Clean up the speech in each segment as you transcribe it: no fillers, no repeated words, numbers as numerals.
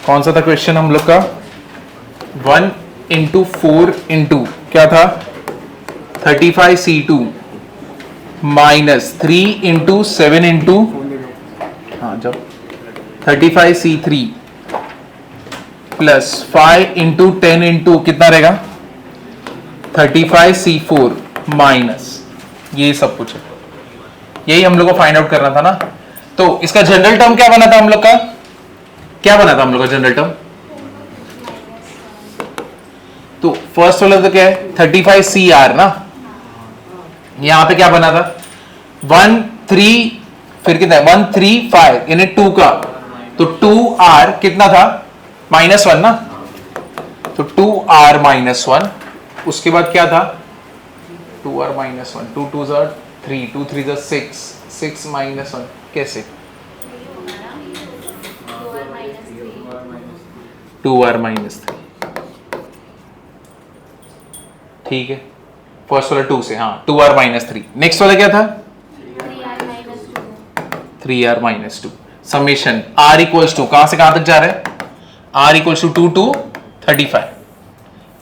कौन सा था क्वेश्चन हम लोग का? 1 इंटू 4 इंटू क्या था? 35C2 माइनस 3 इंटू 7 इंटू, हाँ जब 35C3 प्लस 5 इंटू 10 इंटू कितना रहेगा? 35C4 माइनस, ये सब कुछ है, यही हम लोग को फाइंड आउट करना था ना। तो इसका जनरल टर्म क्या बना था हम लोग का? क्या बना था हम लोग का जनरल टर्म? तो फर्स्ट वाला तो क्या है? 35CR ना। यहां पे क्या बना था? 1 3 फिर कितना है? 1 3 5 यानी 2 का, तो 2R कितना था? -1 ना, तो 2R -1। उसके बाद क्या था? 2R -1, 2 2 3, 2 3 6, 6 -1 कैसे? 2R -3, ठीक है। फर्स्ट वाला 2 से, हाँ 2R -3। नेक्स्ट वाला क्या था? 3R -2 summation R equals to कहां से कहां तक जा रहा है? R इक्वल्स टू 2 to 35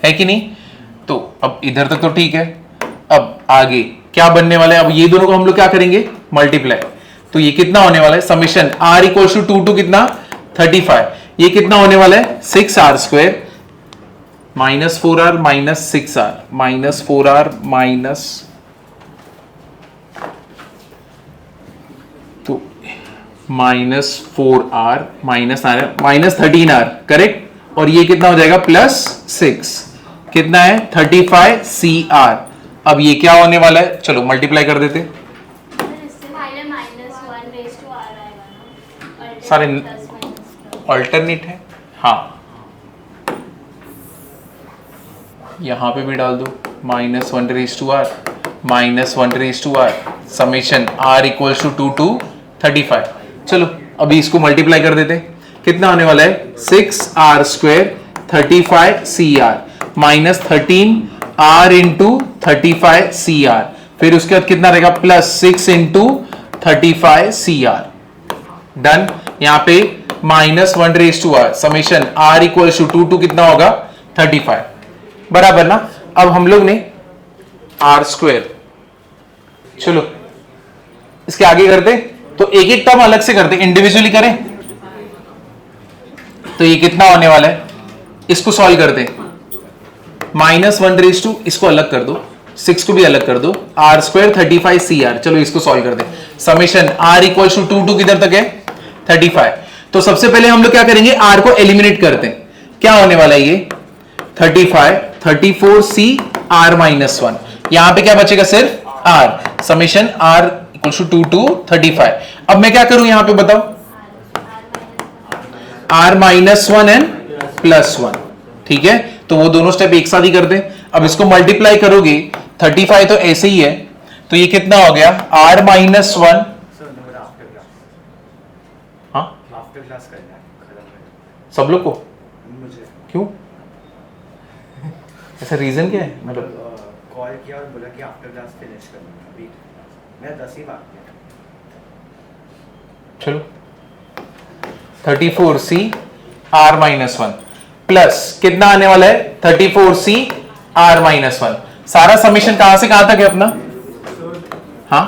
है कि नहीं? तो अब इधर तक तो ठीक है। अब आगे क्या बनने वाला है? अब ये दोनों को हम लोग क्या करेंगे? मल्टीप्लाई। तो ये कितना होने वाला है? Summation R equals to 2 to कितना? 35। ये कितना होने वाला है? 6R² -4R -6R -4R minus, तो -4R -13R करेक्ट। और ये कितना हो जाएगा? +6 कितना है? 35CR। अब ये क्या होने वाला है? चलो मल्टीप्लाई कर देते सारे, अल्टरनेट है, हाँ यहां पे भी डाल दो -1R -1R summation R equals to 2 to 35। चलो अभी इसको मल्टीप्लाई कर देते, कितना होने वाला है? 6R² 35CR -13R into 35CR, फिर उसके बाद कितना रहेगा? +6 इंटू 35CR। डन। यहां पे -1R summation R equals to 2 to कितना होगा? 35 बराबर ना। अब हम लोग ने R², चलो इसके आगे करते, तो एक एक टर्म अलग से करते, इंडिविजुअली करें। तो ये कितना होने वाला है? इसको सॉल्व करते, -1R, इसको अलग कर दो, 6 को भी अलग कर दो, R² 35CR। चलो इसको सॉल्व कर दे। Summation R equals to 2 to किधर तक है? 35। तो सबसे पहले हम लोग क्या करेंगे? R को एलिमिनेट करते हैं। क्या होने वाला है? ये 35 34C R -1, यहां पे क्या बचेगा? सिर्फ R। Summation R equals to 2 to 35। अब मैं क्या करूं यहां पे बताओ? R -1 एंड +1, ठीक है। तो वो दोनों स्टेप एक साथ ही कर दे। अब इसको मल्टीप्लाई करोगे, 35 तो ऐसे ही है, तो ये कितना हो गया? R -1, हाँ सब लोग को, क्यों ऐसा रीजन क्या है? मतलब कॉल किया और बोला कि आफ्टर क्लास फिनिश करना, अभी मैं 10 ही बात किया। चलो 34C R -1 प्लस कितना आने वाला है? 34C R -1। सारा समेशन कहां से कहां तक है अपना? हाँ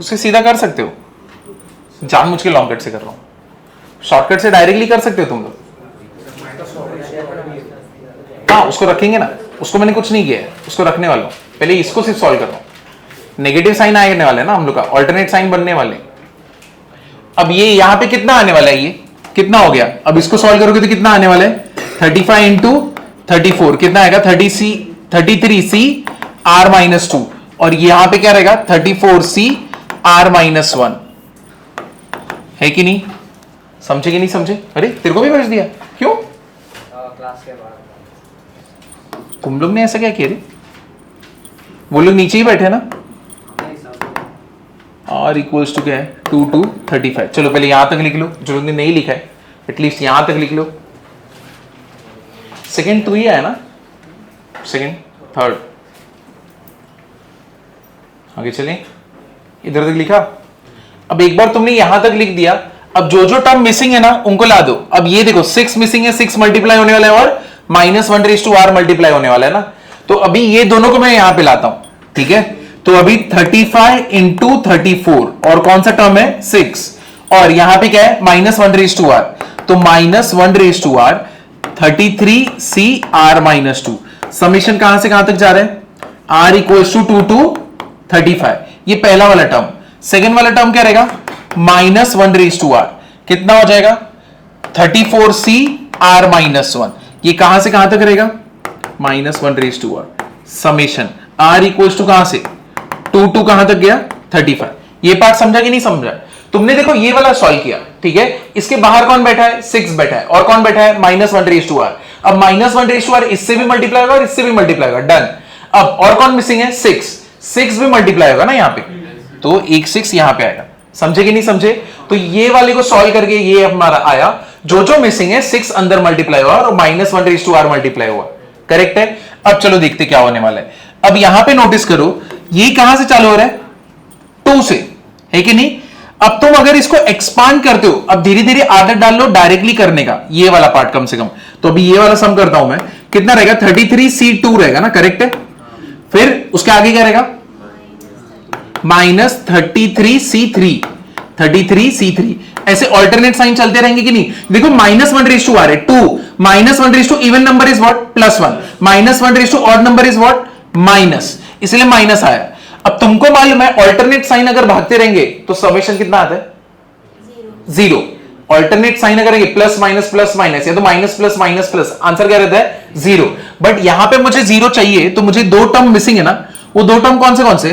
उससे सीधा कर सकते हो, जानबूझ के लॉन्ग कट से कर रहा हूं, शॉर्टकट से डायरेक्टली कर सकते हो तुम लोग। हाँ उसको रखेंगे ना, उसको मैंने कुछ नहीं किया है, उसको रखने वाला हूं। पहले इसको सिर्फ सॉल्व कर रहा हूं। नेगेटिव साइन आने वाला है ना हम लोग का, ऑल्टरनेट साइन बनने वाले। अब ये यहां पे कितना आने वाला है? ये कितना हो गया? अब इसको सॉल्व करोगे तो कितना आने वाला है? 35 इंटू 34 कितना आएगा? 33C R -2, और यहां पे क्या रहेगा? 34C R -1 है कि नहीं? समझे कि नहीं समझे? अरे तेरे को भी भेज दिया, क्यों? क्लास के बाद तुम लोग ने ऐसा क्या किया रे? वो लोग नीचे ही बैठे ना। R इक्वल्स टू क्या है? 2 to 35। चलो पहले यहां तक लिख लो, जो लोग ने नहीं लिखा है एटलीस्ट यहां तक लिख लो। सेकंड तो ही आया ना, सेकंड थर्ड, आगे चलें। इधर तक लिखा, अब एक बार तुमने यहां तक लिख दिया, अब जो जो टर्म मिसिंग है ना उनको ला दो। अब ये देखो 6 मिसिंग है, 6 मल्टीप्लाई होने वाला है और -1/r मल्टीप्लाई होने वाला है ना, तो अभी ये दोनों को मैं यहां पे लाता हूं, ठीक है। तो अभी 35 इंटू 34 और कौन सा टर्म है 6, और यहां पे क्या है -1/r, तो -1/r 33cr-2 समीशन कहां से कहां तक जा रहे हैं, r इक्वल्स टू 2 to 35, ये पहला वाला टर्म। सेकेंड वाला टर्म क्या रहेगा -1/r, कितना हो जाएगा 34cr-1, ये कहां से कहां तक रहेगा -1/r summation r equals to कहां से 2 to कहां तक गया 35। ये पार्ट समझा कि नहीं समझा तुमने? देखो ये वाला सॉल्व किया, ठीक है, इसके बाहर कौन बैठा है 6 बैठा है, और कौन बैठा है -1/r। अब -1/r इससे भी मल्टीप्लाई होगा और इससे भी मल्टीप्लाई होगा, डन। अब और कौन मिसिंग है 6 भी मल्टीप्लाई होगा ना यहाँ पे, तो एक 6 यहां पे आएगा, समझे कि नहीं समझे? तो ये वाले को सॉल्व करके ये हमारा आया, जो जो मिसिंग है 6 अंदर मल्टीप्लाई हुआ और -1/r मल्टीप्लाई हुआ, करेक्ट है। अब चलो देखते क्या होने वाला है। अब यहां पे नोटिस करो ये कहां से चालू हो रहा है 2 से, है कि नहीं? अब तुम अगर इसको एक्सपांड करते हो, अब धीरे धीरे आदत डाल लो डायरेक्टली करने का, ये वाला पार्ट कम से कम। तो अभी ये वाला सम करता हूं मैं, कितना रहेगा 33c2 रहेगा ना, करेक्ट है। फिर उसके आगे क्या रहेगा -33c3 ऐसे ऑल्टरनेट साइन चलते रहेंगे कि नहीं? देखो -1/r है 2, -1/, even number is what +1, -1/, odd number is what minus, इसलिए माइनस आया। अब तुमको मालूम है ऑल्टरनेट साइन अगर भागते रहेंगे तो समेशन कितना आता है 0। ऑल्टरनेट साइन अगर प्लस माइनस या तो माइनस प्लस, आंसर क्या रहता है 0। बट यहां पे मुझे 0 चाहिए, तो मुझे 2 टर्म मिसिंग है ना, वो 2 टर्म कौन से?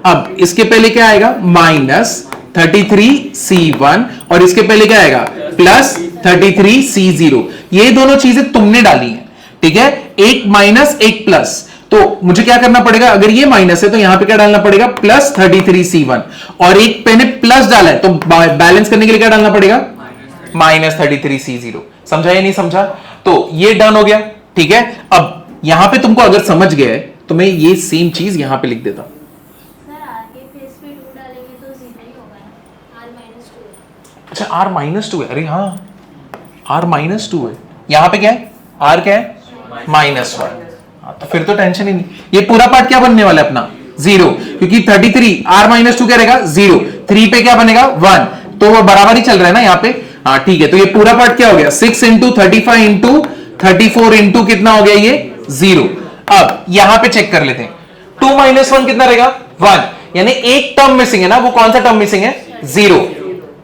अब इसके पहले क्या आएगा -33c1 और इसके पहले क्या आएगा +33c0। ये दोनों चीजें तुमने डाली हैं, ठीक है, एक माइनस एक प्लस। तो मुझे क्या करना पड़ेगा, अगर ये माइनस है तो यहां पे क्या डालना पड़ेगा +33c1, और एक मैंने प्लस डाला है तो बैलेंस करने के लिए क्या डालना पड़ेगा -33c0। समझा या नहीं समझा? तो ये डन हो गया, ठीक है। अब यहां पे तुमको अगर समझ गया है तो मैं ये सेम चीज यहां पे लिख देता हूं। अच्छा r-2 है, अरे हाँ r-2 है, यहां पे क्या है r क्या है -1, तो फिर तो टेंशन ही नहीं। ये पूरा पार्ट क्या बनने वाला है अपना 0, क्योंकि 33 r-2 क्या रहेगा 0, 3 पे क्या बनेगा 1, तो वो बराबर ही चल रहा है ना यहाँ पे, हाँ ठीक है। तो ये पूरा पार्ट क्या हो गया 6 इंटू 35 इंटू 34 इंटू कितना हो गया ये 0। अब यहां पे चेक कर लेते हैं 2 - 1 कितना रहेगा 1, यानी एक टर्म मिसिंग है ना, वो कौन सा टर्म मिसिंग है 0।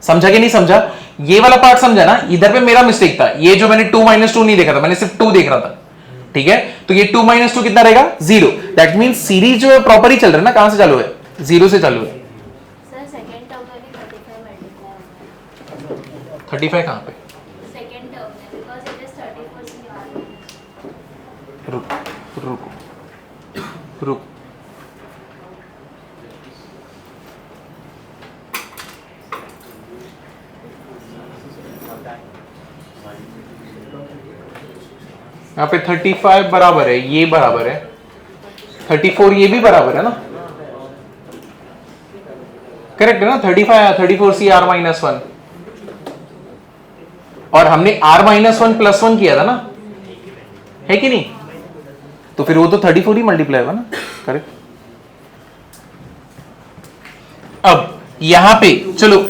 समझा कि नहीं समझा? ये वाला पार्ट समझा ना? इधर पे मेरा मिस्टेक था, ये जो मैंने 2 - 2 नहीं देखा था, मैंने सिर्फ 2 देख रहा था, ठीक है। तो ये 2 - 2 कितना रहेगा 0। दैट मींस सीरीज जो है प्रॉपर ही चल रहा है ना, कहां से चालू है 0 से चालू है। सर सेकंड टर्म में भी 35 मल्टीप्लाई होगा है। 35 कहां पे सेकंड टर्म में, बिकॉज़ इट इज 34cr-. रुक यहाँ पे 35 बराबर है, ये बराबर है 34, ये भी बराबर है ना, करेक्ट है ना। 34cr-1, और हमने r-1 + 1 किया था ना, है कि नहीं? तो फिर वो तो 34 ही मल्टीप्लाई होगा ना, करेक्ट। अब यहां पे चलो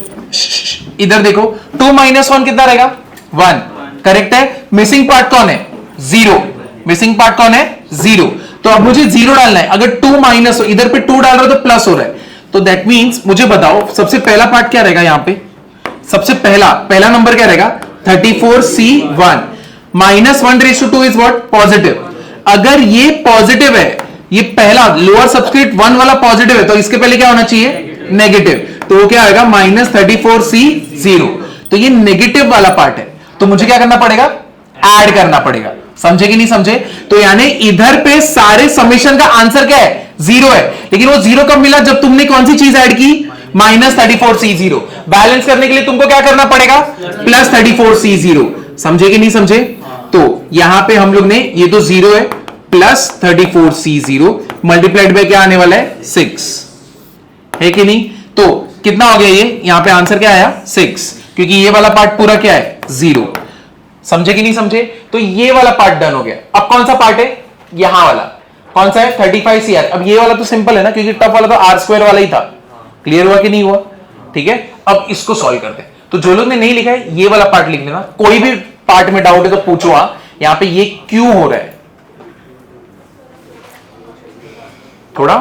इधर देखो 2 - 1 कितना रहेगा 1, करेक्ट है। मिसिंग पार्ट कौन है 0, मिसिंग पार्ट कौन है 0। तो अब मुझे 0 डालना है, अगर 2 माइनस इधर पे 2 डाल रहा हो तो प्लस हो रहा है, तो दैट मींस मुझे बताओ सबसे पहला पार्ट क्या रहेगा यहां पे, सबसे पहला नंबर क्या रहेगा 34c1 -1/2 इज व्हाट पॉजिटिव। अगर ये पॉजिटिव है, ये पहला लोअर सबस्क्रिप्ट 1 वाला पॉजिटिव है, तो इसके पहले क्या होना चाहिए नेगेटिव, तो वो क्या आएगा -34c0। तो ये नेगेटिव वाला पार्ट है, तो मुझे क्या करना पड़ेगा ऐड करना पड़ेगा। समझे कि नहीं समझे? तो यानी इधर पे सारे समेशन का आंसर क्या है 0 है, लेकिन वो 0 कब मिला जब तुमने कौन सी चीज ऐड की -34c0। बैलेंस करने के लिए तुमको क्या करना पड़ेगा +34c0। समझे कि नहीं समझे? तो यहां पे हम लोग ने ये तो 0 है +34c0 मल्टीप्लाइड बाय क्या आने वाला है 6, है कि नहीं? तो कितना हो गया ये, यहां पे आंसर क्या आया 6, क्योंकि ये वाला पार्ट पूरा क्या है 0। समझे कि नहीं समझे? तो ये वाला पार्ट डन हो गया। अब कौन सा पार्ट है, यहां वाला कौन सा है 35 CR। अब ये वाला तो सिंपल है ना, क्योंकि टफ वाला तो R² वाला ही था। क्लियर हुआ कि नहीं हुआ? ठीक है, अब इसको सॉल्व करते हैं। तो जो लोग ने नहीं लिखा है ये वाला पार्ट लिख लेना, कोई भी पार्ट में डाउट है तो पूछो। यहां पे ये क्यों हो रहा है, थोड़ा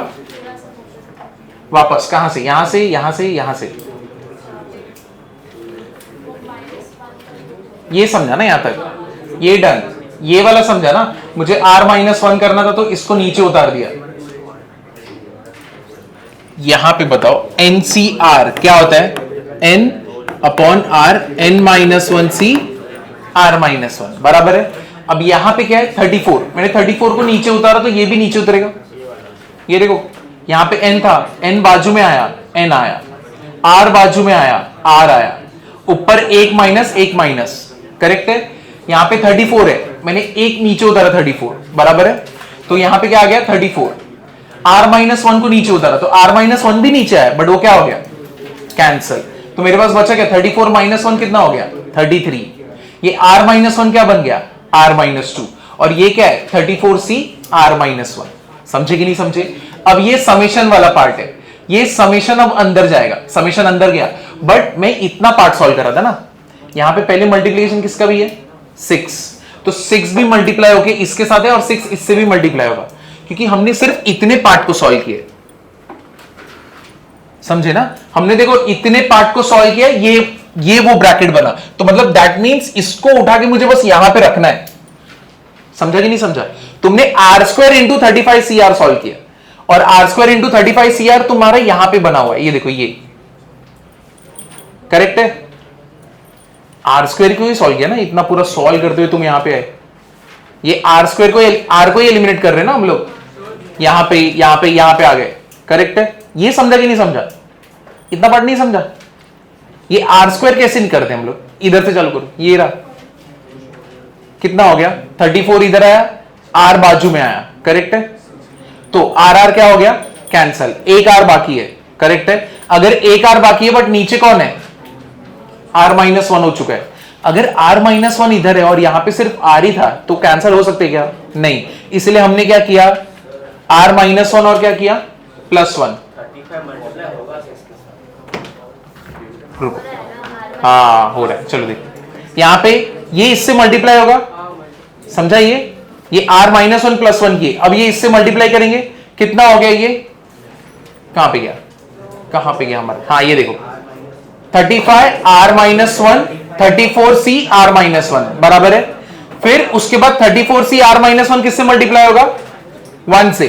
वापस, कहां से, यहां से, यहां से, यहां से, ये समझा ना यहां तक, ये डन। ये वाला समझा ना, मुझे R-1 करना था तो इसको नीचे उतार दिया। यहां पे बताओ NCR क्या होता है, N/R, N-1C R-1 बराबर है। अब यहां पे क्या है 34, मैंने 34 को नीचे उतारा तो ये भी नीचे उतरेगा। ये देखो यहां पे N था, N बाजू में आया N आया, R बाजू में आया R आया, ऊपर एक माइनस, करेक्ट है। यहां पे 34 है, मैंने एक नीचे उतारा 34 बराबर है, तो यहां पे क्या आ गया 34। R-1 को नीचे उतारा तो R-1 भी नीचे आया, बट वो क्या हो गया कैंसल। तो मेरे पास बचा क्या 34 - 1 कितना हो गया 33। ये R-1 क्या बन गया R-2, और ये क्या है 34C R-1। समझे कि नहीं समझे? अब ये समेशन वाला पार्ट है, ये समेशन अब अंदर जाएगा, समेशन अंदर गया, बट मैं इतना पार्ट सॉल्व कर रहा था ना। यहां पे पहले मल्टीप्लिकेशन किसका भी है 6, तो 6 भी मल्टीप्लाई होके इसके साथ है और 6 इससे भी मल्टीप्लाई होगा, क्योंकि हमने सिर्फ इतने पार्ट को सॉल्व किए। समझे ना, हमने देखो इतने पार्ट को सॉल्व किया, ये वो ब्रैकेट बना, तो मतलब दैट मींस इसको उठा के मुझे बस यहां पे रखना है। समझा कि नहीं समझा? तुमने R² इंटू 35 CR सॉल्व किया, और R² इंटू 35 CR तुम्हारा यहां पे बना हुआ है, ये देखो ये करेक्ट है। R² को ही सॉल्व किया ना, इतना पूरा सॉल्व करते हुए तुम यहां पे आए। ये R² को R को ही एलिमिनेट कर रहे हैं ना हम लोग, यहां पे आ गए, करेक्ट है। ये समझा कि नहीं समझा? इतना पार्ट नहीं समझा? ये R² कैसे नहीं करते हम लोग, इधर से चालू करो, ये रहा कितना हो गया 34 इधर आया, R बाजू में आया, करेक्ट है। तो R क्या हो गया कैंसल, एक R बाकी है, करेक्ट है। अगर एक R बाकी है बट नीचे कौन है R-1 हो चुका है। अगर R-1 इधर है और यहां पे सिर्फ R ही था तो कैंसिल हो सकते क्या? नहीं, इसलिए हमने क्या किया R-1 और क्या किया +1। हाँ हो रहा है, चलो देख यहां पे ये इससे मल्टीप्लाई होगा, समझा? ये R-1 +1 की, अब ये इससे मल्टीप्लाई करेंगे, कितना हो गया ये, कहां पे गया हमारा, हाँ ये देखो 35 R-1 34C R-1 बराबर है। फिर उसके बाद 34C R-1 किससे मल्टीप्लाई होगा 1 से,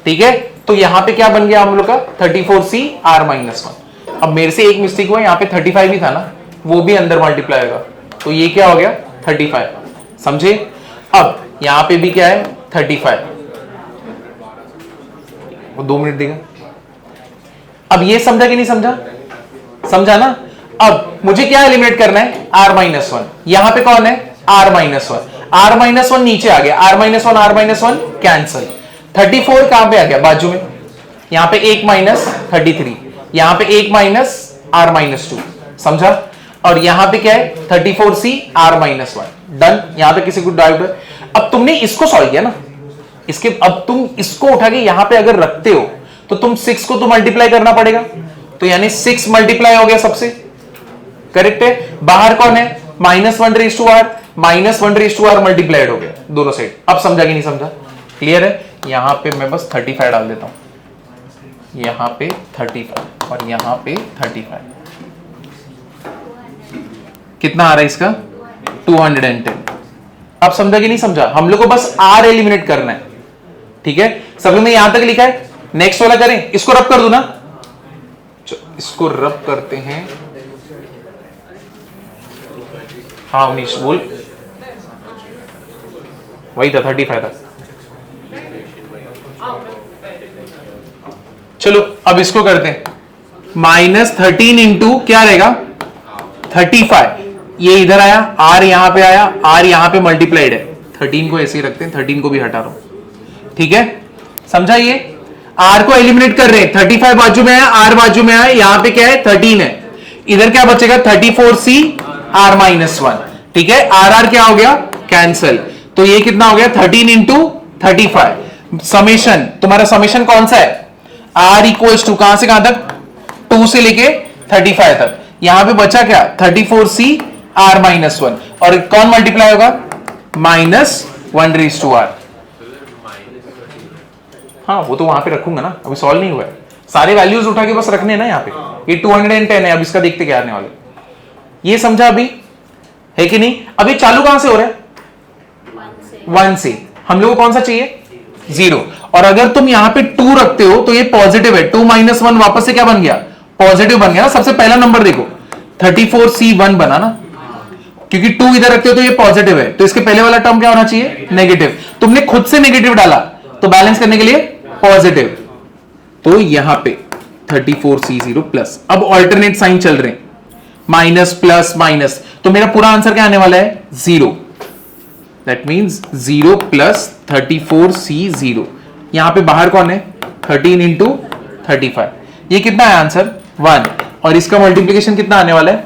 ठीक है। तो यहां पे क्या बन गया हम लोग का 34C R-1। अब मेरे से एक मिस्टेक हुआ, यहां पे 35 भी था ना, वो भी अंदर मल्टीप्लाई होगा, तो ये क्या हो गया 35, समझे? अब यहां पे भी क्या है 35, वो 2 मिनट देगा। अब ये समझा कि नहीं समझा? समझा ना। अब मुझे क्या एलिमिनेट करना है R-1, यहां पे कौन है R-1, R-1 नीचे आ गया, R-1 कैंसल। 34 कहां पे आ गया बाजू में, यहां पे 1 - 33, यहां पे 1 - R-2, समझा? और यहां पे क्या है 34C R-1 डन। यहां पे किसी को डाउट है? अब तुमने इसको सॉल्व किया ना, इसके अब तुम इसको उठा के यहां पे अगर रखते हो तो तुम 6 को तो मल्टीप्लाई करना पड़ेगा, तो यानी 6 मल्टीप्लाई हो गया सबसे, करेक्ट है। बाहर कौन है -1/R, -1/R मल्टीप्लाइड हो गया दोनों साइड। अब समझा कि नहीं समझा? क्लियर है। यहां पे मैं बस 35 डाल देता हूं, यहां पे 35 और यहां पे 35, कितना आ रहा है इसका 210। अब समझा कि नहीं समझा? हम लोग को बस R एलिमिनेट करना है, ठीक है। सब लोग ने यहां तक लिखा है, नेक्स्ट वाला करें, इसको रब कर दू ना, इसको रब करते हैं। हाँ उनीश बोल, वही था 35 था। चलो अब इसको करते हैं, -13 इंटू क्या रहेगा 35, ये इधर आया, R यहां पे आया, R यहां पे मल्टीप्लाइड है, 13 को ऐसे ही रखते हैं, 13 को भी हटा रहा हूं, ठीक है। समझा? ये आर को एलिमिनेट कर रहे हैं, 35 बाजू में है, आर बाजू में है, यहां पे क्या है 13 है, इधर क्या बचेगा 34C R -1, ठीक है। आर आर क्या हो गया कैंसिल, तो ये कितना हो गया 13 इंटू 35। समेशन, तुम्हारा समेशन कौन सा है, R इक्वल्स टू कहां से कहां तक, 2 से लेके 35 तक, यहां पे बचा क्या 34C R -1, और कौन मल्टीप्लाई होगा -1/r। हाँ वो तो वहां पे रखूंगा ना, अभी सॉल्व नहीं हुआ है, सारे वैल्यूज उठा के बस रखने हैं ना यहाँ पे। ये 210 है, अब इसका देखते क्या आने वाले, ये समझा अभी है कि नहीं। अभी चालू कहां से हो रहा है 1 से, हम लोग को कौन सा चाहिए 0, और अगर तुम यहां पे 2 रखते हो तो ये पॉजिटिव है, 2 - 1 वापस से क्या बन गया पॉजिटिव बन गया ना। सबसे पहला नंबर देखो 34C1 बना ना, क्योंकि 2 इधर रखते हो तो ये पॉजिटिव है, तो इसके पहले वाला टर्म क्या होना चाहिए नेगेटिव, तुमने खुद से नेगेटिव डाला तो बैलेंस करने के लिए पॉजिटिव, तो यहां पे 34C0 प्लस। अब ऑल्टरनेट साइन चल रहे हैं, माइनस प्लस माइनस, तो मेरा पूरा आंसर क्या आने वाला है 0, दैट मींस 0 प्लस 34C0। यहां पे बाहर कौन है 13 इंटू 35, ये कितना है आंसर 1, और इसका मल्टीप्लीकेशन कितना आने वाला है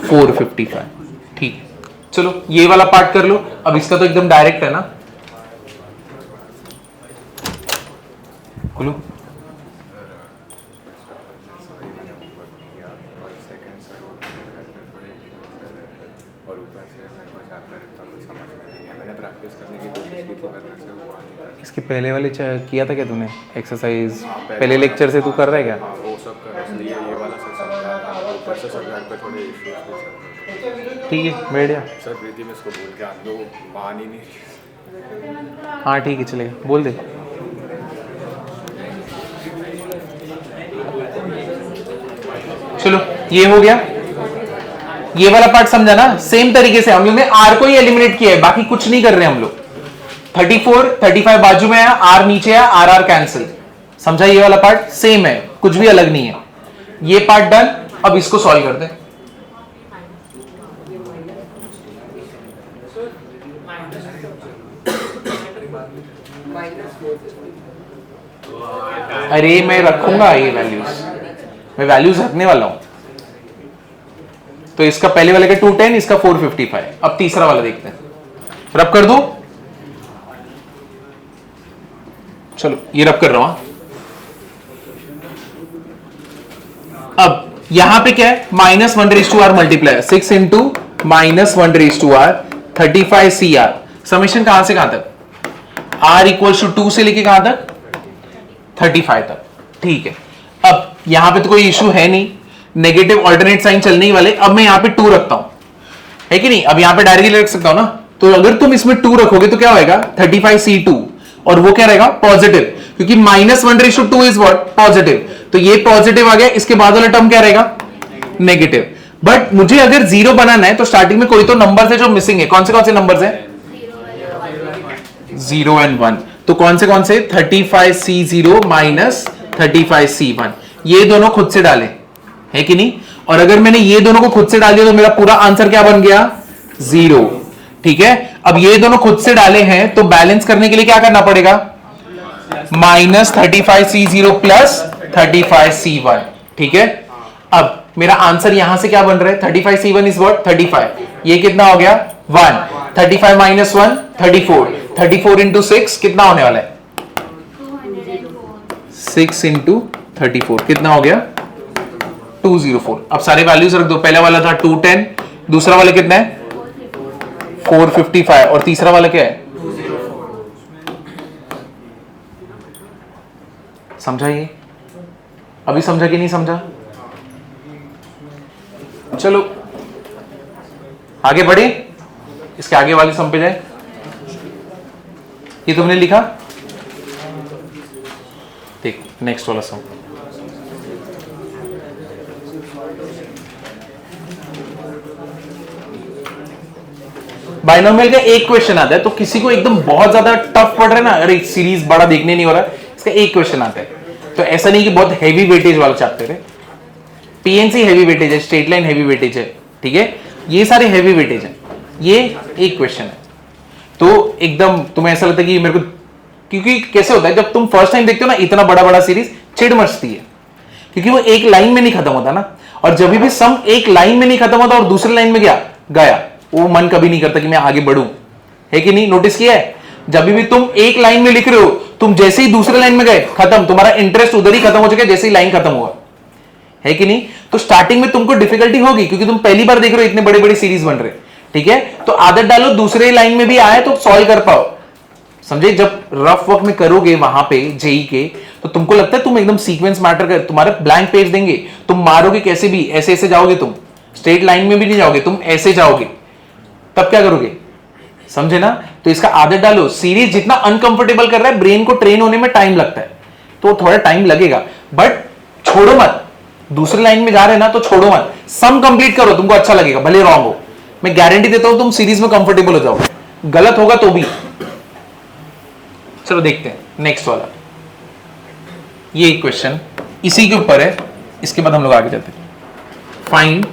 455, ठीक है। चलो ये वाला पार्ट कर लो, अब इसका तो एकदम डायरेक्ट है ना, बोलो इसके पहले वाले किया था क्या तूने एक्सरसाइज, पहले लेक्चर से तू कर रहा है क्या, वो सब कर, इसलिए ये वाला सब समझा था, ऊपर से सब्जेक्ट पे थोड़े इश्यूज भी चल रहे थे। ठीक है बैठ जा, सर प्रीति में इसको बोल के आप लोग मान ही नहीं रही। हाँ ठीक है चलेगा, बोल दे। चलो ये हो गया, ये वाला पार्ट समझा ना। सेम तरीके से हम लोग ने आर को ही एलिमिनेट किया है, बाकी कुछ नहीं कर रहे हम लोग। 34 35 बाजू में है, आर नीचे है, आर आर कैंसिल, समझा। ये वाला पार्ट सेम है, कुछ भी अलग नहीं है। ये पार्ट डन, अब इसको सॉल्व करते हैं। अरे मैं रखूंगा ये वैल्यूज, मैं वैल्यूज रखने वाला हूं। तो इसका पहले वाले का 210, इसका 455। अब तीसरा वाला देखते हैं, रब कर दो। चलो ये रब कर रहा हूं। अब यहां पे क्या है -1/r multiply 6 into -1/r 35CR। Summation कहां से कहां तक, r इक्वल्स टू 2 से लेके कहां तक 35 तक, ठीक है। अब यहां पे तो कोई इशू है नहीं, नेगेटिव ऑल्टरनेट साइन चलने ही वाले। अब मैं यहां पे 2 रखता हूं, है कि नहीं। अब यहां पे डायरेक्टली रख सकता हूं ना, तो अगर तुम इसमें 2 रखोगे तो क्या होगा 35C2, और वो क्या रहेगा पॉजिटिव, क्योंकि -1/2 इज व्हाट पॉजिटिव, तो ये पॉजिटिव आ गया। इसके बाद वाला टर्म क्या रहेगा नेगेटिव। बट मुझे अगर 0 बनाना है तो स्टार्टिंग में कोई तो नंबर है जो मिसिंग है। कौन से नंबर्स है 0 and 1, तो कौन से 35C0 माइनस 35C1, ये दोनों खुद से डाले, है कि नहीं। और अगर मैंने ये दोनों को खुद से डाल दिया तो मेरा पूरा आंसर क्या बन गया 0, ठीक है। अब ये दोनों खुद से डाले हैं तो बैलेंस करने के लिए क्या करना पड़ेगा -35C0 प्लस 35C1, ठीक है। अब मेरा आंसर यहां से क्या बन रहा है 35C1 इज व्हाट 35, ये कितना हो गया 1, 35 माइनस 1 34, 34 इंटू 6 कितना होने वाला है 6 इंटू 34 कितना हो गया 204। अब सारे वैल्यूज रख दो। पहला वाला था 210, दूसरा वाला कितना है 455, और तीसरा वाला क्या है समझा। ये अभी समझा कि नहीं समझा। चलो आगे बढ़े, इसके आगे वाली सम पे जाए। ये तुमने लिखा, देख नेक्स्ट वाला सम। बाइनोमियल का एक क्वेश्चन आता है, तो किसी को एकदम बहुत ज्यादा टफ पड़ रहा है ना, अरे सीरीज बड़ा देखने नहीं हो रहा है, इसका एक क्वेश्चन आता है। तो ऐसा नहीं कि बहुत हैवी वेटेज वाला चैप्टर है, पीएनसी हैवी वेटेज है, स्ट्रेट लाइन हैवी वेटेज है, ठीक है। ये सारे हैवी वेटेज हैं, ये एक क्वेश्चन है। तो एकदम तुम्हें ऐसा लगता है कि मेरे को क्योंकि कैसे होता है जब तुम फर्स्ट टाइम देखते हो ना इतना बड़ा बड़ा सीरीज, चिढ़ मचती है क्योंकि वो एक लाइन में नहीं खत्म होता ना, और जब भी सम एक लाइन में नहीं खत्म होता और दूसरी लाइन में गया वो मन कभी नहीं करता कि मैं आगे बढ़ूं, है कि नहीं? नोटिस किया है? जब भी तुम एक लाइन में लिख रहे हो, तुम जैसे ही दूसरे लाइन में गए खत्म, तुम्हारा इंटरेस्ट उधर ही खत्म हो चुका है जैसे ही लाइन खत्म हुआ, है कि नहीं? तो स्टार्टिंग में तुमको डिफिकल्टी होगी क्योंकि तुम पहली बार देख रहे हो, इतने बड़े बड़े सीरीज बन रहे, ठीक है? तो आदत डालो, दूसरे लाइन में भी आए तो सॉल्व कर पाओ, समझे? जब रफ वर्क में करोगे वहां पे जेई के, तो तुमको लगता है तुम एकदम सीक्वेंस मैटर कर, तुम्हारे ब्लैंक पेज देंगे, तुम मारोगे कैसे भी, ऐसे ऐसे जाओगे, तुम स्ट्रेट लाइन में भी नहीं जाओगे, तुम ऐसे जाओगे, तब क्या करोगे? समझे ना? तो इसका आदत डालो, सीरीज जितना अनकंफर्टेबल कर रहा है, ब्रेन को ट्रेन होने में टाइम लगता है, तो थोड़ा टाइम लगेगा, बट छोड़ो मत, दूसरी लाइन में जा रहे हैं ना तो छोड़ो मत, सम कंप्लीट करो, तुमको अच्छा लगेगा, भले रॉन्ग हो, मैं गारंटी देता हूं तुम सीरीज में कंफर्टेबल हो जाओगे, गलत होगा तो भी। चलो देखते हैं नेक्स्ट वाला, ये क्वेश्चन इसी के ऊपर है, इसके बाद हम लोग आगे जाते हैं। फाइंड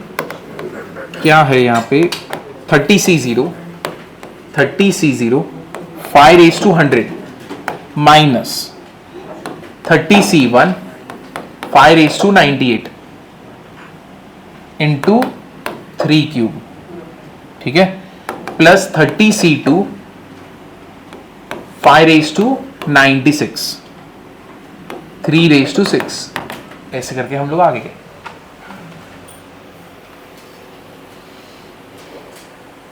क्या है यहां पे, 30C0 5 raised to 100 minus 30C1 5 raised to 98 into 3 cube, ठीक है, plus 30C2 5 raised to 96 3 raised to 6, ऐसे करके हम लोग आगे गए।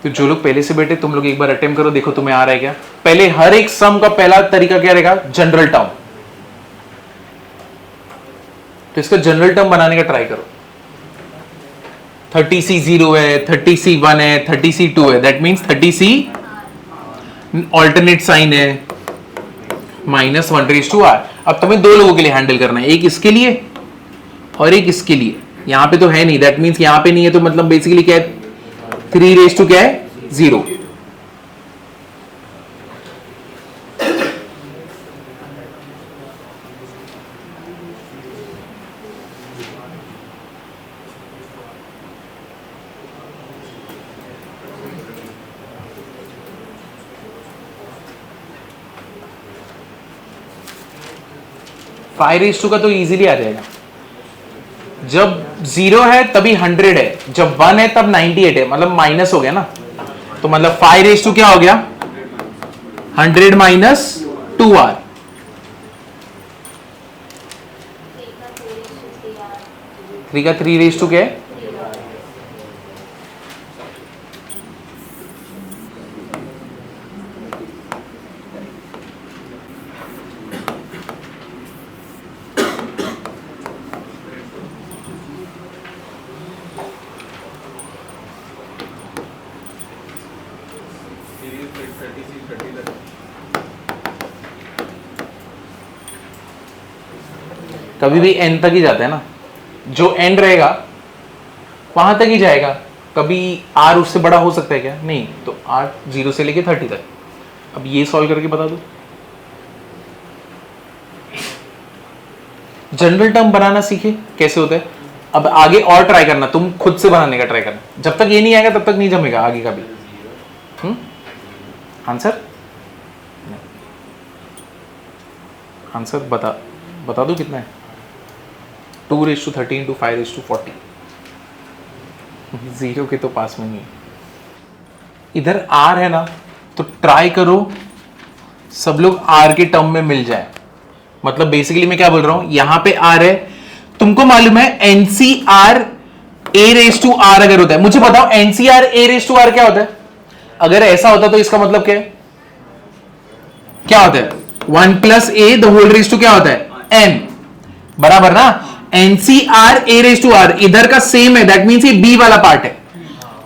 तो जो लोग पहले से बैठे, तुम लोग एक बार अटेम्प्ट करो, देखो तुम्हें आ रहा है क्या। पहले हर एक सम का पहला तरीका क्या रहेगा, जनरल टर्म, तो इसका जनरल टर्म बनाने का ट्राई करो। 30C0 है, 30C1 है, 30C2 है, that means 30C alternate sign है, माइनस 1 raised to r। अब तुम्हें दो लोगों के लिए हैंडल करना है, एक इसके लिए और एक इसके लिए। यहां पे तो है नहीं, दैट मीन्स यहां पे नहीं है, तो मतलब बेसिकली क्या है, 3 raised to क्या है, 0। फाइव रेज टू का तो इजीली आ जाएगा, जब 0 है तभी 100 है, जब 1 है तब 98 है, मतलब माइनस हो गया ना, तो मतलब 5 रेज टू क्या हो गया, 100 माइनस 2r, 3 का 3 रेज टू क्या है, कभी भी n तक ही जाता है ना, जो n रहेगा वहां तक ही जाएगा, कभी r उससे बड़ा हो सकता है क्या, नहीं, तो r 0 से लेके 30 तक। अब ये सॉल्व करके बता दो, जनरल टर्म बनाना सीखे कैसे होता है। अब आगे और ट्राई करना, तुम खुद से बनाने का ट्राई करना, जब तक ये नहीं आएगा तब तक नहीं जमेगा आगे का भी। आंसर आंसर बता दो कितना है, 2 raised to 30 into 5 raised to 40, 0 के तो पास में नहीं है। इधर r है ना, तो ट्राई करो सब लोग r के टर्म में मिल जाए, मतलब बेसिकली मैं क्या बोल रहा हूं, यहां पे r है, तुमको मालूम है NCR a raised to r अगर होता है, मुझे बताओ NCR a raised to r क्या होता है। अगर ऐसा होता तो इसका मतलब क्या है, क्या होता है, 1 plus a the whole raised to क्या होता है, n, बराबर ना। NCR a raised to r इधर का सेम है, दैट मीन्स ये b वाला पार्ट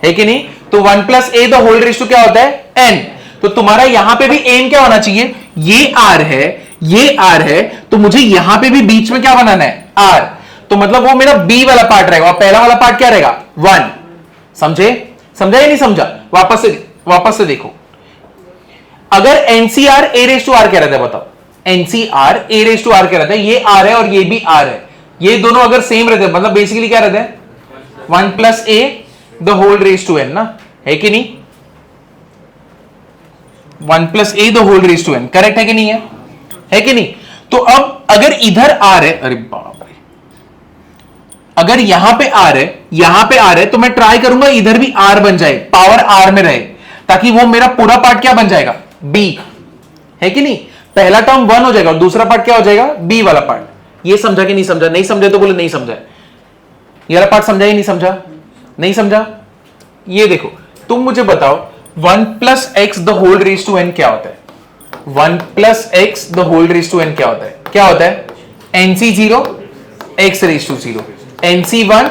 है कि नहीं, तो 1 plus a the whole raised to क्या होता है, n, तो तुम्हारा यहां पे भी n क्या होना चाहिए, ये r है, ये r है, तो मुझे यहां पे भी बीच में क्या बनाना है, r, तो मतलब वो मेरा b वाला पार्ट रहेगा, और पहला वाला पार्ट क्या रहेगा, 1। समझा या नहीं समझा, वापस से देखो। अगर NCR a raised to r क्या रहता है, बताओ, NCR a raised to r क्या रहता है, ये r है और ये भी r है, ये दोनों अगर सेम रहते हैं, मतलब बेसिकली क्या रहता है, 1 plus a the whole raised to n ना, है कि नहीं, 1 plus a the whole raised to n, correct है कि नहीं है। है कि नहीं? तो अब अगर इधर आर है, अरे बाप रे, अगर यहां पे आर है, यहां पे आर है, तो मैं ट्राई करूंगा इधर भी आर बन जाए, पावर आर में रहे, ताकि वो मेरा पूरा पार्ट क्या बन जाएगा, बी, है कि नहीं? पहला टर्म 1 हो जाएगा और दूसरा पार्ट क्या हो जाएगा, बी वाला पार्ट। ये समझा कि नहीं समझा? नहीं समझा तो बोले नहीं समझा। ये वाला पार्ट समझा ही नहीं समझा? नहीं समझा? ये देखो, तुम मुझे बताओ 1 plus x the whole raise to n क्या होता है? 1 plus x the whole raise to n क्या होता है? क्या होता है? N C 0 x raise to 0, n C 1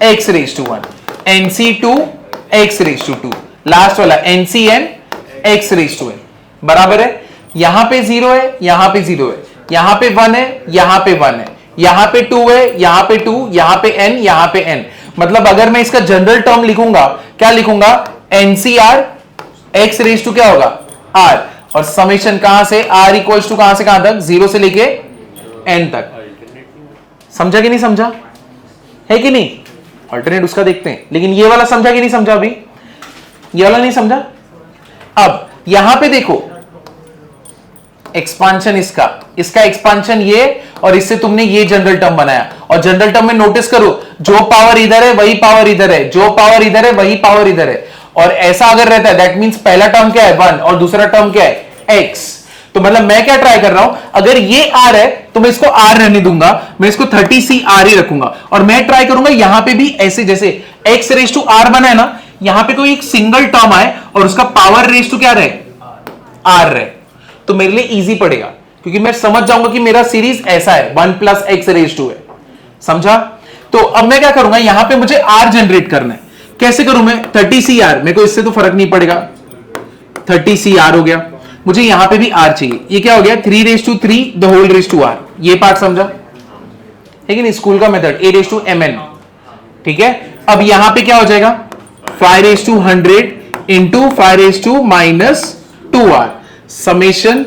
x raise to 1, n C 2 x raise to 2, last वाला n C n x raise to n, बराबर है? यहां पे 0 है, यहां पे 0 है, यहां पे 1 है, यहां पे 1 है, यहां पे 2 है, यहां पे 2, यहां पे n, यहां पे n। मतलब अगर मैं इसका जनरल टर्म लिखूंगा, क्या लिखूंगा? एनसीआर एक्स रेज टू क्या होगा, r, और समेशन कहां से, r इक्वल्स टू कहां से कहां तक, 0 से लेके n तक। समझा कि नहीं समझा? है कि नहीं? अल्टरनेट उसका देखते हैं, लेकिन ये वाला समझा कि नहीं समझा? अभी ये वाला नहीं समझा। अब यहां पे देखो, एक्सपांशन इसका एक्सपांशन ये, और इससे तुमने ये जनरल टर्म बनाया, और जनरल टर्म में नोटिस करो, जो पावर इधर है वही पावर इधर है, जो पावर इधर है वही पावर इधर है। और ऐसा अगर रहता है, दैट मींस पहला टर्म क्या है 1 और दूसरा टर्म क्या है x। तो मतलब मैं क्या ट्राई कर रहा हूं, अगर ये r है तो मैं इसको r रहने दूंगा, मैं इसको 30cr ही रखूंगा, और मैं ट्राई करूंगा यहां पे भी ऐसे, जैसे x रेज टू r बना है ना, यहां पे कोई एक सिंगल टर्म आए और उसका पावर रेज टू क्या रहे, r रहे, तो मेरे लिए इजी पड़ेगा, क्योंकि मैं समझ जाऊंगा कि मेरा सीरीज ऐसा है, 1 प्लस एक्स रेज टू है। समझा? तो अब मैं क्या करूंगा, यहां पे मुझे r जनरेट करना है। कैसे करूं मैं? 30cr, मेरे को इससे तो फर्क नहीं पड़ेगा, 30cr हो गया, मुझे यहां पे भी r चाहिए। ये क्या हो गया, 3 raise to 3 the whole raise to r। ये पार्ट समझा है कि नहीं? स्कूल का method, a raise to mn, ठीक है? अब यहां पे क्या हो जाएगा, 5 raise to 100 into 5 raise to minus 2r, summation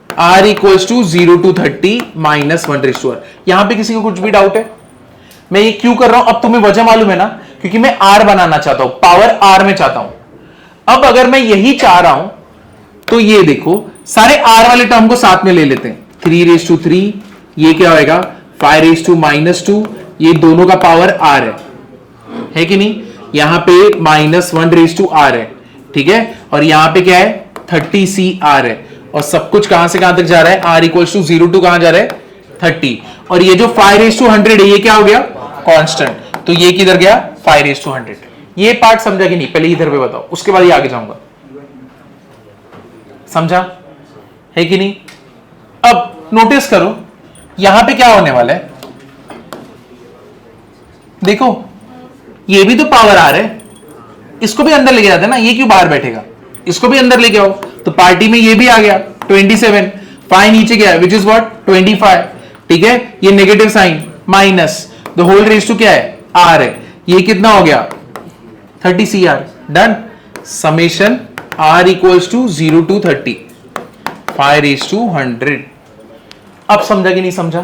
r equals to 0 to 30 minus 1 raise to r। यहां पे किसी को कुछ भी डाउट है? मैं ये क्यों कर रहा हूं, अब तुम्हें वजह मालूम है ना, क्योंकि मैं r बनाना चाहता हूं, पावर r में चाहता हूं। अब अगर मैं यही चाह रहा हूं, तो ये देखो, सारे r वाले टर्म को साथ में ले लेते हैं, 3 रेज टू 3, ये क्या होएगा 5 रेज टू माइनस 2, ये दोनों का पावर r है कि नहीं? यहां पे माइनस 1 रेज टू r है, ठीक है? और यहां पे क्या है, 30cr है, और सब कुछ कहां से कहां तक जा रहा है, r इक्वल्स टू 0 टू कहां जा रहा है, 30, और ये जो 5 रेज टू 100 है, ये क्या हो गया, कांस्टेंट, तो ये किधर गया, 5 रेज टू 100। ये पार्ट समझा कि नहीं? पहले इधर पे बताओ, उसके बाद ये आगे जाऊंगा। समझा है कि नहीं? अब नोटिस करो, यहां पे क्या होने वाला है, देखो, ये भी तो पावर आ रहा है, इसको भी अंदर लेके जाते हैं ना, ये क्यों बाहर बैठेगा, इसको भी अंदर लेके आओ, तो पार्टी में ये भी आ गया 27, 5 नीचे गया विच इज व्हाट 25, ठीक है? ये negative sign minus the whole raise to क्या है, r है, ये कितना हो गया 30cr, done. Summation r equals to 0 to 30, 5 raise to 100। अब समझा कि नहीं समझा?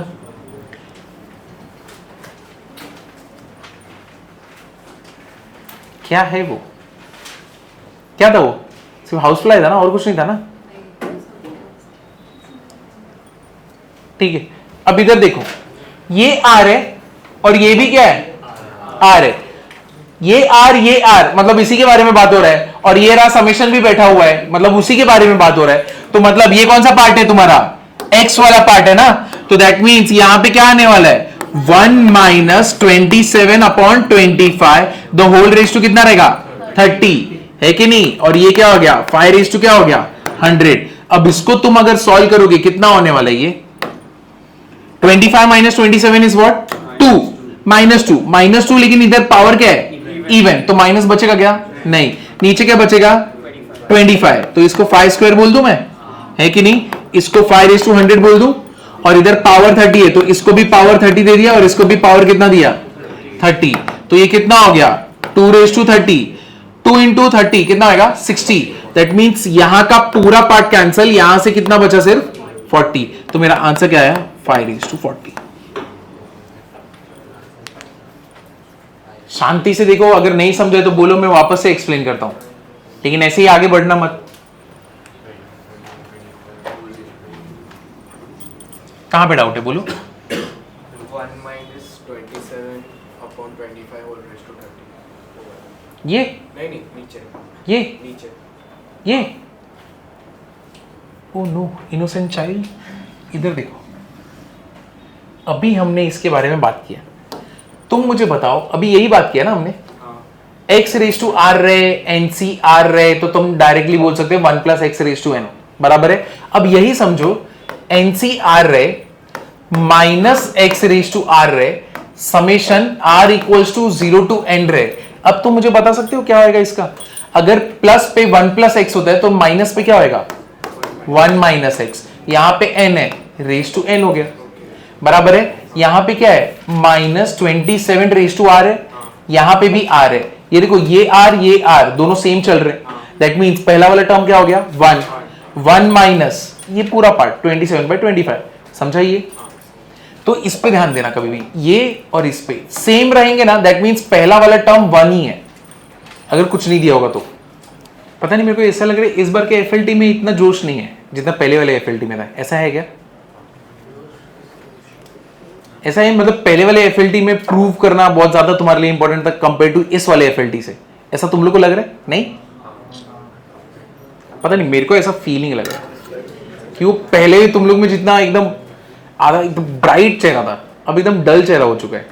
क्या है वो, क्या था वो, सिर्फ हाउसफ्लाई था ना, और कुछ नहीं था ना? ठीक है, अब इधर देखो, ये r है और ये भी क्या है, r है, ये r मतलब इसी के बारे में बात हो रहा है, और ये रहा समेशन भी बैठा हुआ है, मतलब उसी के बारे में बात हो रहा है। तो मतलब ये कौन सा पार्ट है तुम्हारा, x वाला पार्ट है ना, तो दैट मींस यहां पे क्या आने वाला है, 1 minus 27 upon 25, the whole raise to कितना रहेगा 30, है कि नहीं? और ये क्या हो गया 5 रेज टू क्या हो गया 100। अब इसको तुम अगर सॉल्व करोगे कितना होने वाला है, ये 25 माइनस 27 इज व्हाट 2, माइनस 2, लेकिन इधर पावर क्या है इवन, तो माइनस बचेगा क्या, नहीं, नीचे क्या बचेगा 25, तो इसको 5 स्क्वायर बोल दूं मैं, है कि नहीं? इसको 5 रेज टू 100 बोल दूं, और इधर पावर 30 है, तो इसको भी पावर 30 दे दिया, और इसको भी पावर कितना दिया 30, तो ये कितना हो गया 2 रेज टू 30, 2 इंटू 30 कितना आएगा 60, दैट मींस यहां का पूरा पार्ट कैंसिल, यहां से कितना बचा सिर्फ 40, तो मेरा आंसर क्या आया 5 रेज टू 40। शांति से देखो, अगर नहीं समझे तो बोलो, मैं वापस से एक्सप्लेन करता हूं, लेकिन ऐसे ही आगे बढ़ना मत। कहां पे डाउट है बोलो? 1 minus 27 upon 25 whole raised to 30. ये नहीं नीचे ये नीचे ओ नो इनोसेंट चाइल्ड, इधर देखो, अभी हमने इसके बारे में बात किया, तुम मुझे बताओ, अभी यही बात किया ना हमने, x रेज टू आर रहे, nc आर रहे, तो तुम डायरेक्टली बोल सकते हो 1 plus x raise to n, बराबर है। अब यही समझो nc आर रहे minus x raise to r रहे summation r equals to 0 to n रहे। अब तुम मुझे बता सकते हो क्या होएगा इसका? अगर प्लस पे 1 प्लस एक्स होता है तो माइनस पे क्या होएगा? 1 माइनस एक्स। यहां पे n है, रेज टू n हो गया, बराबर है। यहां पे क्या है? माइनस 27 रेज टू आर है, यहां पे भी r है। ये देखो ये r दोनों सेम चल रहे हैं, दैट मींस पहला वाला टर्म क्या हो गया? 1 माइनस ये पूरा पार्ट 27/25, समझा ये? तो इस पे ध्यान देना कभी भी, ये और इस पे सेम रहेंगे ना, दैट मींस पहला वाला टर्म 1 ही है, अगर कुछ नहीं दिया होगा तो। पता नहीं, मेरे को ऐसा लग रहा है इस बार के एफएलटी में इतना जोश नहीं है जितना पहले वाले एफएलटी में था। ऐसा है क्या? ऐसा है, मतलब पहले वाले एफएलटी में प्रूव करना बहुत ज्यादा तुम्हारे लिए इंपॉर्टेंट था कंपेयर टू इस वाले एफएलटी से, ऐसा तुम लोग को लग रहा है? नहीं पता नहीं, मेरे को ऐसा फीलिंग लग रहा है कि वो पहले तुम लोग में जितना एकदम आधा एकदम ब्राइट चेहरा था, अब एकदम डल चेहरा हो चुका है।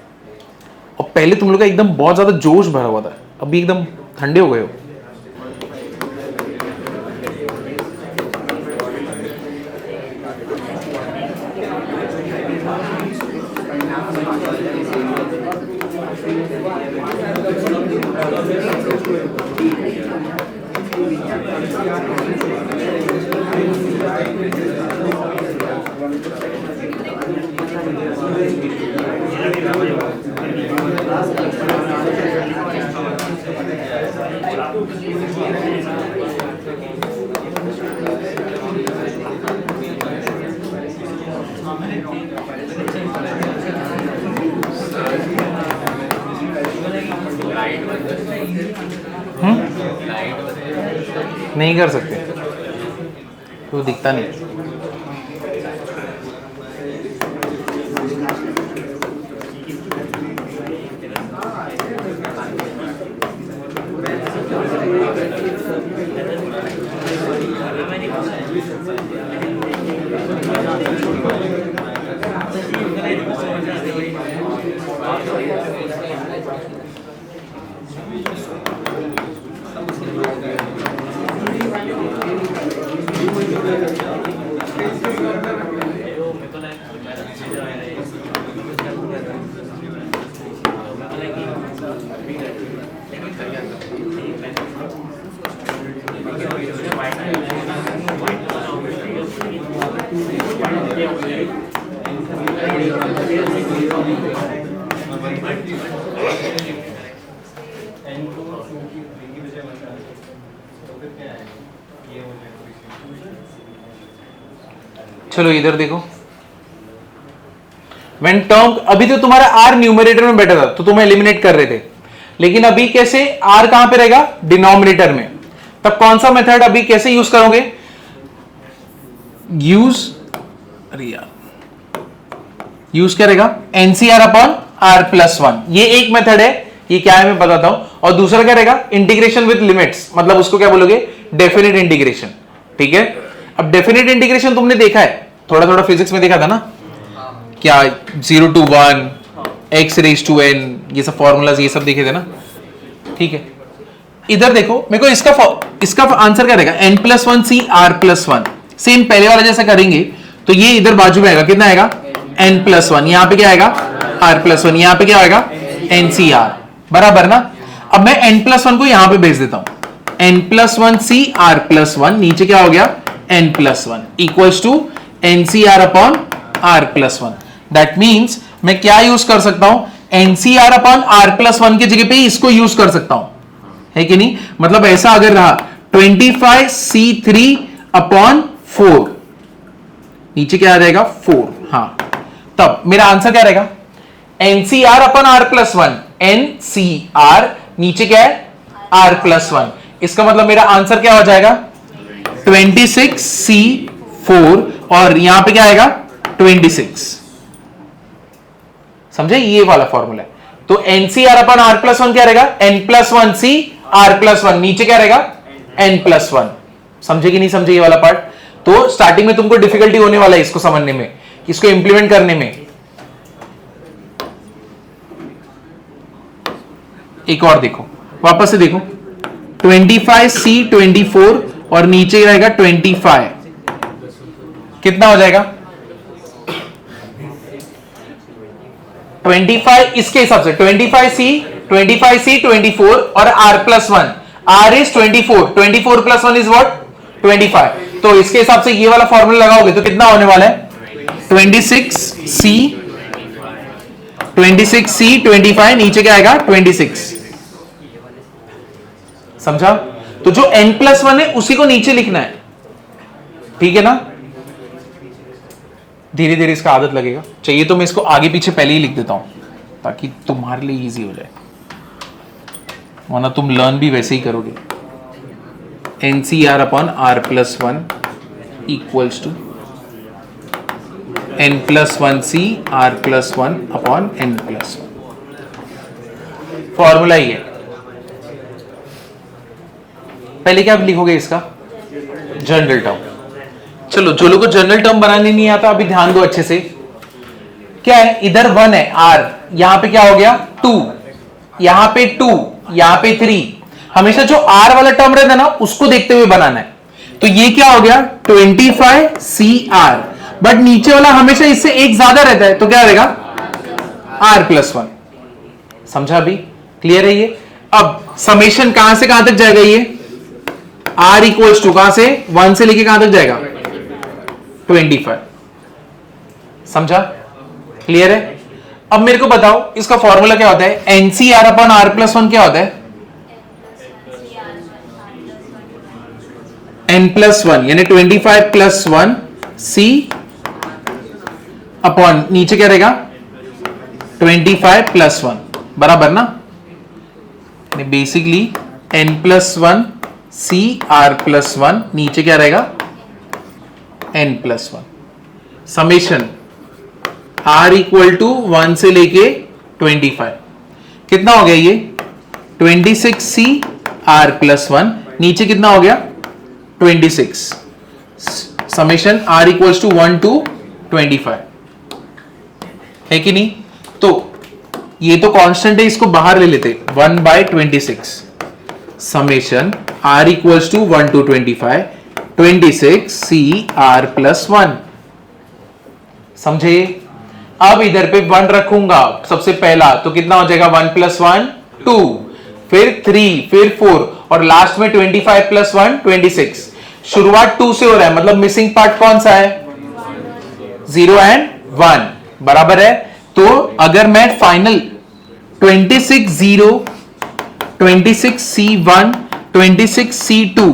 और पहले तुम लोग का एकदम बहुत ज्यादा जोश भरा हुआ था, अभी एकदम ठंडे हो गए हो। नहीं कर सकते तो दिखता नहीं। चलो इधर देखो, व्हेन टर्म, अभी तो तुम्हारा r न्यूमरेटर में बैठा था तो तुम एलिमिनेट कर रहे थे, लेकिन अभी कैसे? r कहां पे रहेगा? डिनोमिनेटर में। तब कौन सा मेथड अभी कैसे यूज करोगे? यूज करेगा NCR अपॉन r+1, ये एक मेथड है, ये क्या है मैं बताता हूं। और दूसरा क्या रहेगा? इंटीग्रेशन विद लिमिट्स, मतलब उसको क्या बोलोगे? डेफिनेट इंटीग्रेशन, ठीक है। अब डेफिनेट इंटीग्रेशन तुमने देखा है, थोड़ा थोड़ा फिजिक्स में देखा था ना, क्या 0 to 1 x raise to n, ये सब फॉर्मूलाज ये सब देखे थे ना, ठीक है। इधर देखो, मेरे को इसका आंसर क्या रहेगा? n+1c r+1, सेम पहले वाला जैसा करेंगे तो ये इधर बाजू में आएगा, कितना आएगा? n+1, यहां पे क्या आएगा? r+1, यहां पे क्या आएगा? NCR, बराबर ना। अब मैं n+1 को यहां पे भेज देता हूं, n+1c r+1, नीचे क्या हो गया? n+1 equals to NCR upon r+1। That means मैं क्या यूज कर सकता हूं? NCR अपॉन r+1 की जगह पे इसको यूज कर सकता हूं, है कि नहीं? मतलब ऐसा अगर रहा 25c3 अपॉन 4, नीचे क्या आ जाएगा? 4, हाँ। तब मेरा आंसर क्या रहेगा? NCR अपॉन r+1, NCR, नीचे क्या है? r+1। इसका मतलब मेरा आंसर क्या हो जाएगा? 26c4, और यहां पे क्या आएगा? 26। समझे, ये वाला फॉर्मूला है। तो NCR अपन R प्लस वन क्या रहेगा, N+1C R प्लस वन, नीचे क्या रहेगा N+1। समझे कि नहीं समझे ये वाला पार्ट। तो स्टार्टिंग में तुमको डिफिकल्टी होने वाला है इसको समझने में, इसको इंप्लीमेंट करने में। एक और देखो, वापस से देखो, 25C 24 और नीचे रहेगा 25, कितना हो जाएगा 25 इसके हिसाब से 25C 24 और R+1, R is 24 plus 1 is what 25। तो इसके हिसाब से ये वाला फॉर्मूला लगाओगे तो कितना होने वाला है 26C 25, नीचे क्या आएगा 26। समझा। तो जो N+1 है उसी को नीचे लिखना है, ठीक है ना। धीरे धीरे इसका आदत लगेगा। चाहिए तो मैं इसको आगे पीछे पहले ही लिख देता हूं ताकि तुम्हारे लिए इजी हो जाए, वरना तुम लर्न भी वैसे ही करोगे। NCR/R+1 equals to N+1C R+1/N+1। Formula ही है। पहले क्या लिखोगे इसका जनरल टर्म। चलो, जो लोगों को जनरल टर्म बनाने नहीं आता अभी ध्यान दो अच्छे से। क्या है, इधर 1 है R, यहां पे क्या हो गया 2, यहां पे 2, यहां पे 3। हमेशा जो R वाला टर्म रहता है ना उसको देखते हुए बनाना है। तो ये क्या हो गया 25CR, बट नीचे वाला हमेशा इससे एक ज्यादा रहता है तो क्या रहेगा R+1। समझा अभी, क्लियर है ये। अब समेशन कहां से कहां तक जाएगा, ये R इक्वल्स टू कहां से 1 से लेके कहां तक जाएगा 25। समझा, क्लियर है। अब मेरे को बताओ इसका फॉर्मूला क्या होता है, NCR/R+1 क्या होता है N+1 यानी 25 + 1 C अपॉन नीचे क्या रहेगा 25 + 1 बराबर ना। बेसिकली N+1 C R+1 नीचे क्या रहेगा N+1। Summation R equal to 1 से लेके 25, कितना हो गया ये 26C R+1, नीचे कितना हो गया 26। Summation R equals to 1 to 25 है कि नहीं। तो ये तो कांस्टेंट है, इसको बाहर ले लेते 1/26। Summation R equals to 1 to 25 26C R+1। समझे। अब इधर पे 1 रखूंगा सबसे पहला तो कितना हो जाएगा 1 + 1 2, फिर 3, फिर 4 और लास्ट में 25 + 1 26। शुरुआत 2 से हो रहा है, मतलब मिसिंग पार्ट कौन सा है 0 and 1 बराबर है। तो अगर मैं final 26C0 26C1 26C2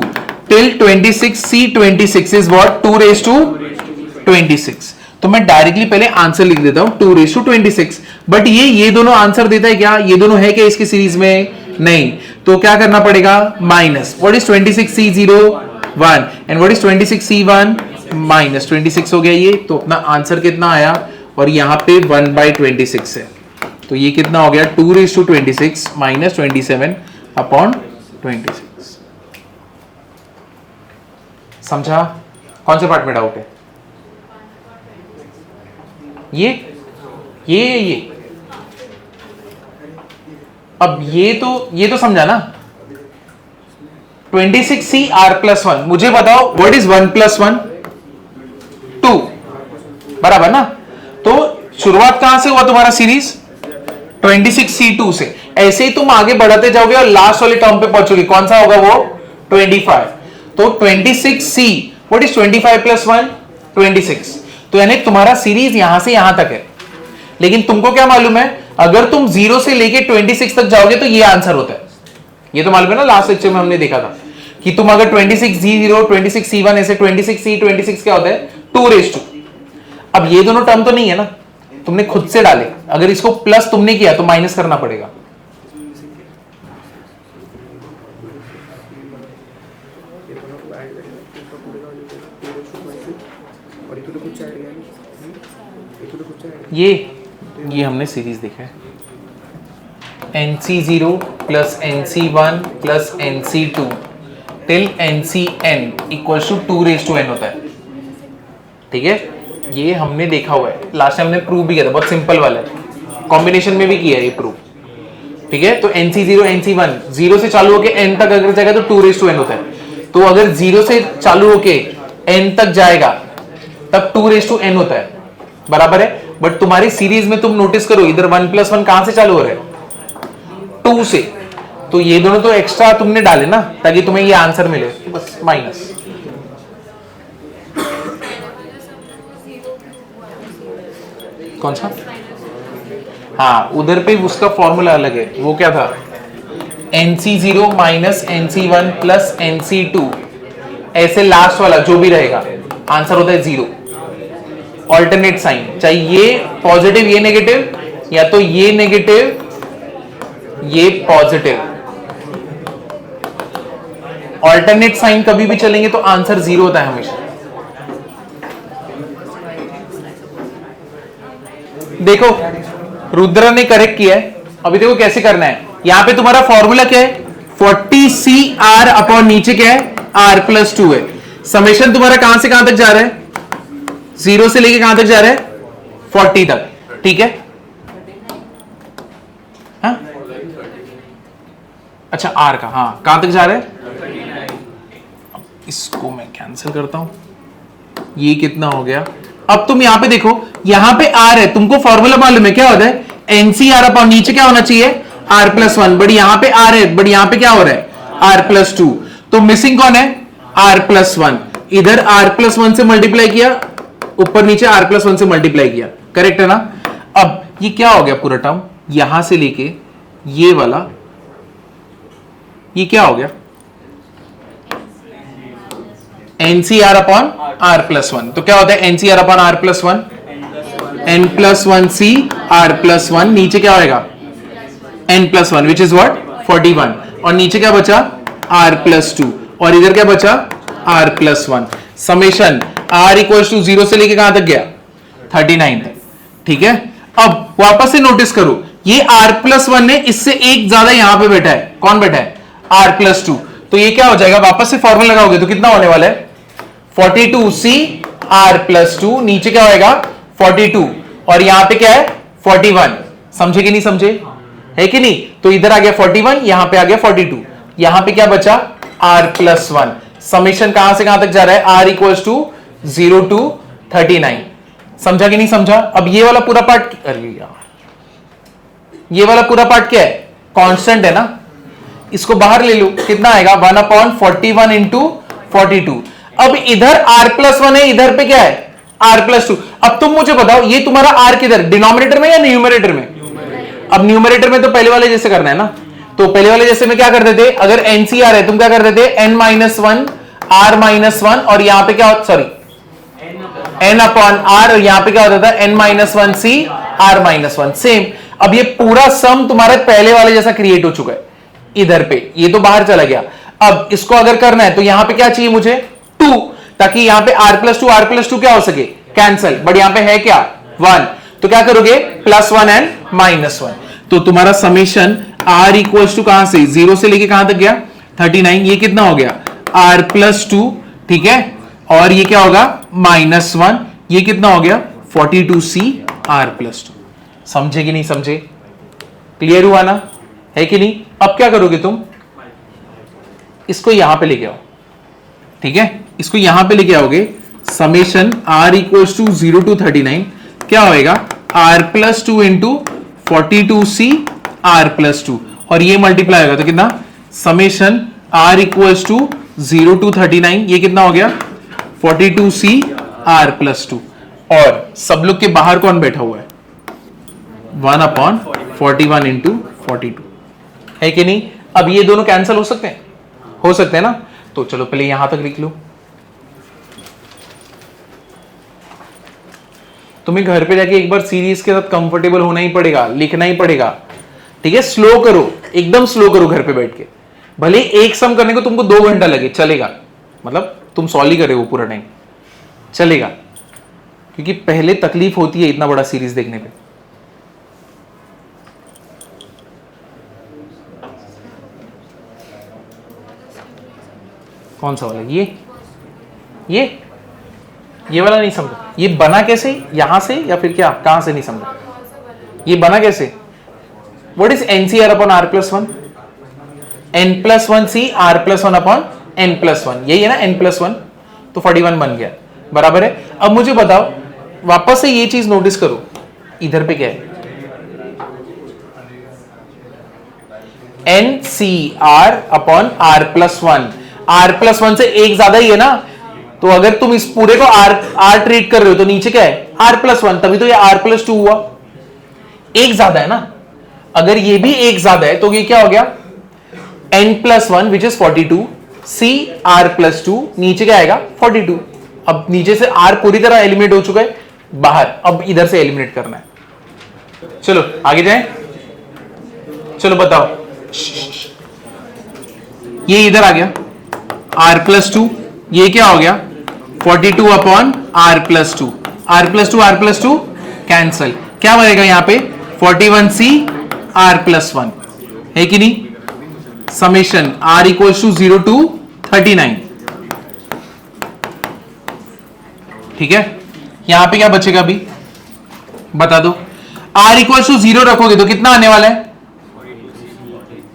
till 26C26 is what 2⁻26। तो मैं डायरेक्टली पहले आंसर लिख देता हूं 2⁻26। बट ये दोनों आंसर देता है क्या, ये दोनों है क्या इसकी सीरीज में, नहीं। तो क्या करना पड़ेगा minus, what is 26C0 1 and what is 26C1 -26 हो गया ये। तो अपना आंसर कितना आया, और यहां पे 1/26 है तो ये कितना हो गया 2⁻26 -27/26। समझा। कौन से पार्ट में डाउट है, ये अब ये तो समझा ना। 26C R+1, मुझे बताओ व्हाट इज 1 + 1 2 बराबर ना। तो शुरुआत कहां से हुआ तुम्हारा सीरीज 26C2 से। ऐसे ही तुम आगे बढ़ाते जाओगे और लास्ट वाले टर्म पे पहुंचोगे, कौन सा होगा वो 25। तो 26C व्हाट इज 25 + 1 26। तो यानी तुम्हारा सीरीज यहां से यहां तक है। लेकिन तुमको क्या मालूम है, अगर तुम 0 से लेके 26 तक जाओगे तो ये आंसर होता है। ये तो मालूम है ना, लास्ट लेक्चर में हमने देखा था कि तुम अगर 26C0 26C1 ऐसे 26C 26 क्या होता है 2⁻²। अब ये दोनों टर्म तो नहीं है ना, तुमने खुद से डाले। अगर इसको प्लस तुमने किया तो माइनस करना पड़ेगा। और ये तो कुछ ऐड किया नहीं, ये तो कुछ ऐड ये हमने सीरीज देखा है, NC0 plus NC1 plus NC2 till NCN equals to 2 n होता है, ठीक है। ये हमने देखा हुआ है, लास्ट टाइम हमने प्रूव भी किया था, बहुत सिंपल वाला है, कॉम्बिनेशन में भी किया है ये प्रूव, ठीक है। तो NC0 NC1 0 से चालू होके n तक अगर जाएगा तो 2 n होता है, तो अगर 0 से चालू होके n तक जाएगा तब 2 n होता है, बराबर है। बट तुम्हारी सीरीज में तुम नोटिस करो इधर 1 + 1 कहां से चालू हो रहा है, 2 से, तो ये दोनों तो एक्स्ट्रा तुमने डाले ना ताकि तुम्हें ये आंसर मिले, तो बस माइनस। कौन सा? हाँ, उधर पे उसका फॉर्मूला अलग है, वो क्या था, NC0 minus NC1 plus NC2, ऐसे लास्ट वाला जो भी रहेगा आंसर होता है 0। ऑल्टरनेट साइन, चाहे ये पॉजिटिव ये नेगेटिव, या तो ये नेगेटिव ये पॉजिटिव, ऑल्टरनेट साइन कभी भी चलेंगे तो आंसर 0 होता है हमेशा। देखो रुद्र ने करेक्ट किया है, अभी देखो कैसे करना है। यहां पे तुम्हारा फॉर्मूला क्या है, 40CR अपॉन नीचे क्या है R + 2 है। समेशन तुम्हारा कहां से कहां तक जा रहा है, 0 से लेके कहां तक जा रहा है, 40 तक, ठीक है। हाँ? अच्छा R का, हाँ कहां तक जा रहा है, इसको मैं कैंसिल करता हूं, ये कितना हो गया। अब तुम यहां पे देखो, यहां पे R है, तुमको फॉर्मूला मालूम है क्या होता है, NCR अपॉन नीचे क्या होना चाहिए R + 1, बट यहां पे R है, बट यहां पे क्या हो रहा है R + 2, तो मिसिंग कौन है R + 1, इधर R + 1 से मल्टीप्लाई किया, ऊपर नीचे R + 1 से मल्टीप्लाई किया, करेक्ट है ना। अब ये क्या हो गया पूरा टर्म, यहां से लेके ये वाला, ये क्या हो गया NCR अपॉन R + 1, तो क्या होता है NCR upon R + 1, n + 1C R + 1, नीचे क्या होएगा n + 1 विच इज व्हाट 41, और नीचे क्या बचा R + 2, और इधर क्या बचा R + 1। समेशन R = 0 से लेके कहां तक गया 39 तक, ठीक है। अब वापस से नोटिस करो, ये R + 1 ने इससे एक ज्यादा यहां पे बैठा है, कौन बैठा है R + 2, तो ये क्या हो जाएगा, वापस से फॉर्मूला लगाओगे तो कितना होने वाला है 42C R + 2, नीचे क्या होएगा 42, और यहां पे क्या है 41, समझे कि नहीं समझे, है कि नहीं। तो इधर आ गया 41, यहां पे आ गया 42, यहां पे क्या बचा R + 1। समेशन कहां से कहां तक जा रहा है, R = 0 to 39, समझा कि नहीं समझा। अब ये वाला पूरा पार्ट, अरे यार ये वाला पूरा पार्ट क्या है, कांस्टेंट है ना, इसको बाहर ले लो, कितना आएगा 1/41 × 42। अब इधर R + 1 है, इधर पे क्या है R + 2। अब तुम मुझे बताओ ये तुम्हारा R किधर, डिनोमिनेटर में या न्यूमरेटर में, अब न्यूमरेटर में तो पहले वाले जैसे करना है ना, तो पहले वाले जैसे में क्या करते थे, अगर NCR है तुम क्या करते थे n - 1 R - 1, और यहां पे क्या होता, सॉरी n अपॉन R, और यहां पे क्या होता था n - 1C R - 1, सेम। अब ये पूरा सम तुम्हारे पहले वाले जैसा क्रिएट हो चुका है, इधर पे ये तो बाहर चला गया। अब इसको अगर करना है तो यहां पे क्या चाहिए मुझे 2, ताकि यहां पे R + 2 क्या हो सके कैंसिल, बट यहां पे है क्या 1, तो क्या करोगे +1 एंड -1, तो तुम्हारा समेशन R = कहां से 0 से लेके कहां तक गया 39, ये कितना हो गया R + 2, ठीक है, और ये क्या होगा -1, ये कितना हो गया 42C R + 2। समझे कि नहीं समझे, क्लियर हुआ ना, है कि नहीं। अब क्या करोगे तुम, इसको यहां पे लेके आओ, ठीक है, इसको यहां पे लेके आओगे, समेशन R = 0 to 39 क्या होएगा R + 2 × 42C R + 2, और ये मल्टीप्लाई होगा तो कितना, समेशन R = 0 to 39, ये कितना हो गया 42C R + 2, और सब लोग के बाहर कौन बैठा हुआ है 1/41 × 42, है कि नहीं। अब ये दोनों कैंसिल हो सकते हैं ना, तो चलो पहले यहां तक लिख लो। तुम्हें घर पे जाके एक बार सीरीज के साथ कंफर्टेबल होना ही पड़ेगा, लिखना ही पड़ेगा, ठीक है। स्लो करो, एकदम स्लो करो घर पे बैठ के, भले एक सम करने को तुमको 2 घंटा लगे चलेगा, मतलब तुम सॉल्व ही करे वो पूरा टाइम चलेगा, क्योंकि पहले तकलीफ होती है इतना बड़ा सीरीज देखने पे। कौन सा वाला? ये वाला नहीं समझा। ये बना कैसे? यहां से या फिर क्या? कहां से नहीं समझा? ये बना कैसे? What is NCR upon R+1? n+1 C R+1 upon n+1, यही है ना n+1, तो 41 बन गया, बराबर है। अब मुझे बताओ, वापस से ये चीज नोटिस करो, इधर पे क्या है? NCR अपॉन R+1, R+1 से एक ज्यादा ही है ना, तो अगर तुम इस पूरे को R ट्रीट कर रहे हो तो नीचे क्या है? R+1, तभी तो ये R+2 हुआ, एक ज्यादा है ना। अगर ये भी एक ज्यादा है तो ये क्या हो गया? n+1 which is 42 C R+2, नीचे क्या आएगा? 42। अब नीचे से R पूरी तरह एलिमिनेट हो चुका है बाहर, अब इधर से एलिमिनेट करना है। चलो आगे जाएं, चलो बताओ, ये इधर आ गया R+2, ये क्या हो गया? 42 अपॉन R+2, R+2 कैंसल, क्या बनेगा यहां पे? 41C R+1 है कि नहीं? Summation R equals to 0 to 39, ठीक है। यहां पे क्या बचेगा अभी बता दो? R इक्वल्स टू 0 रखोगे तो कितना आने वाला है?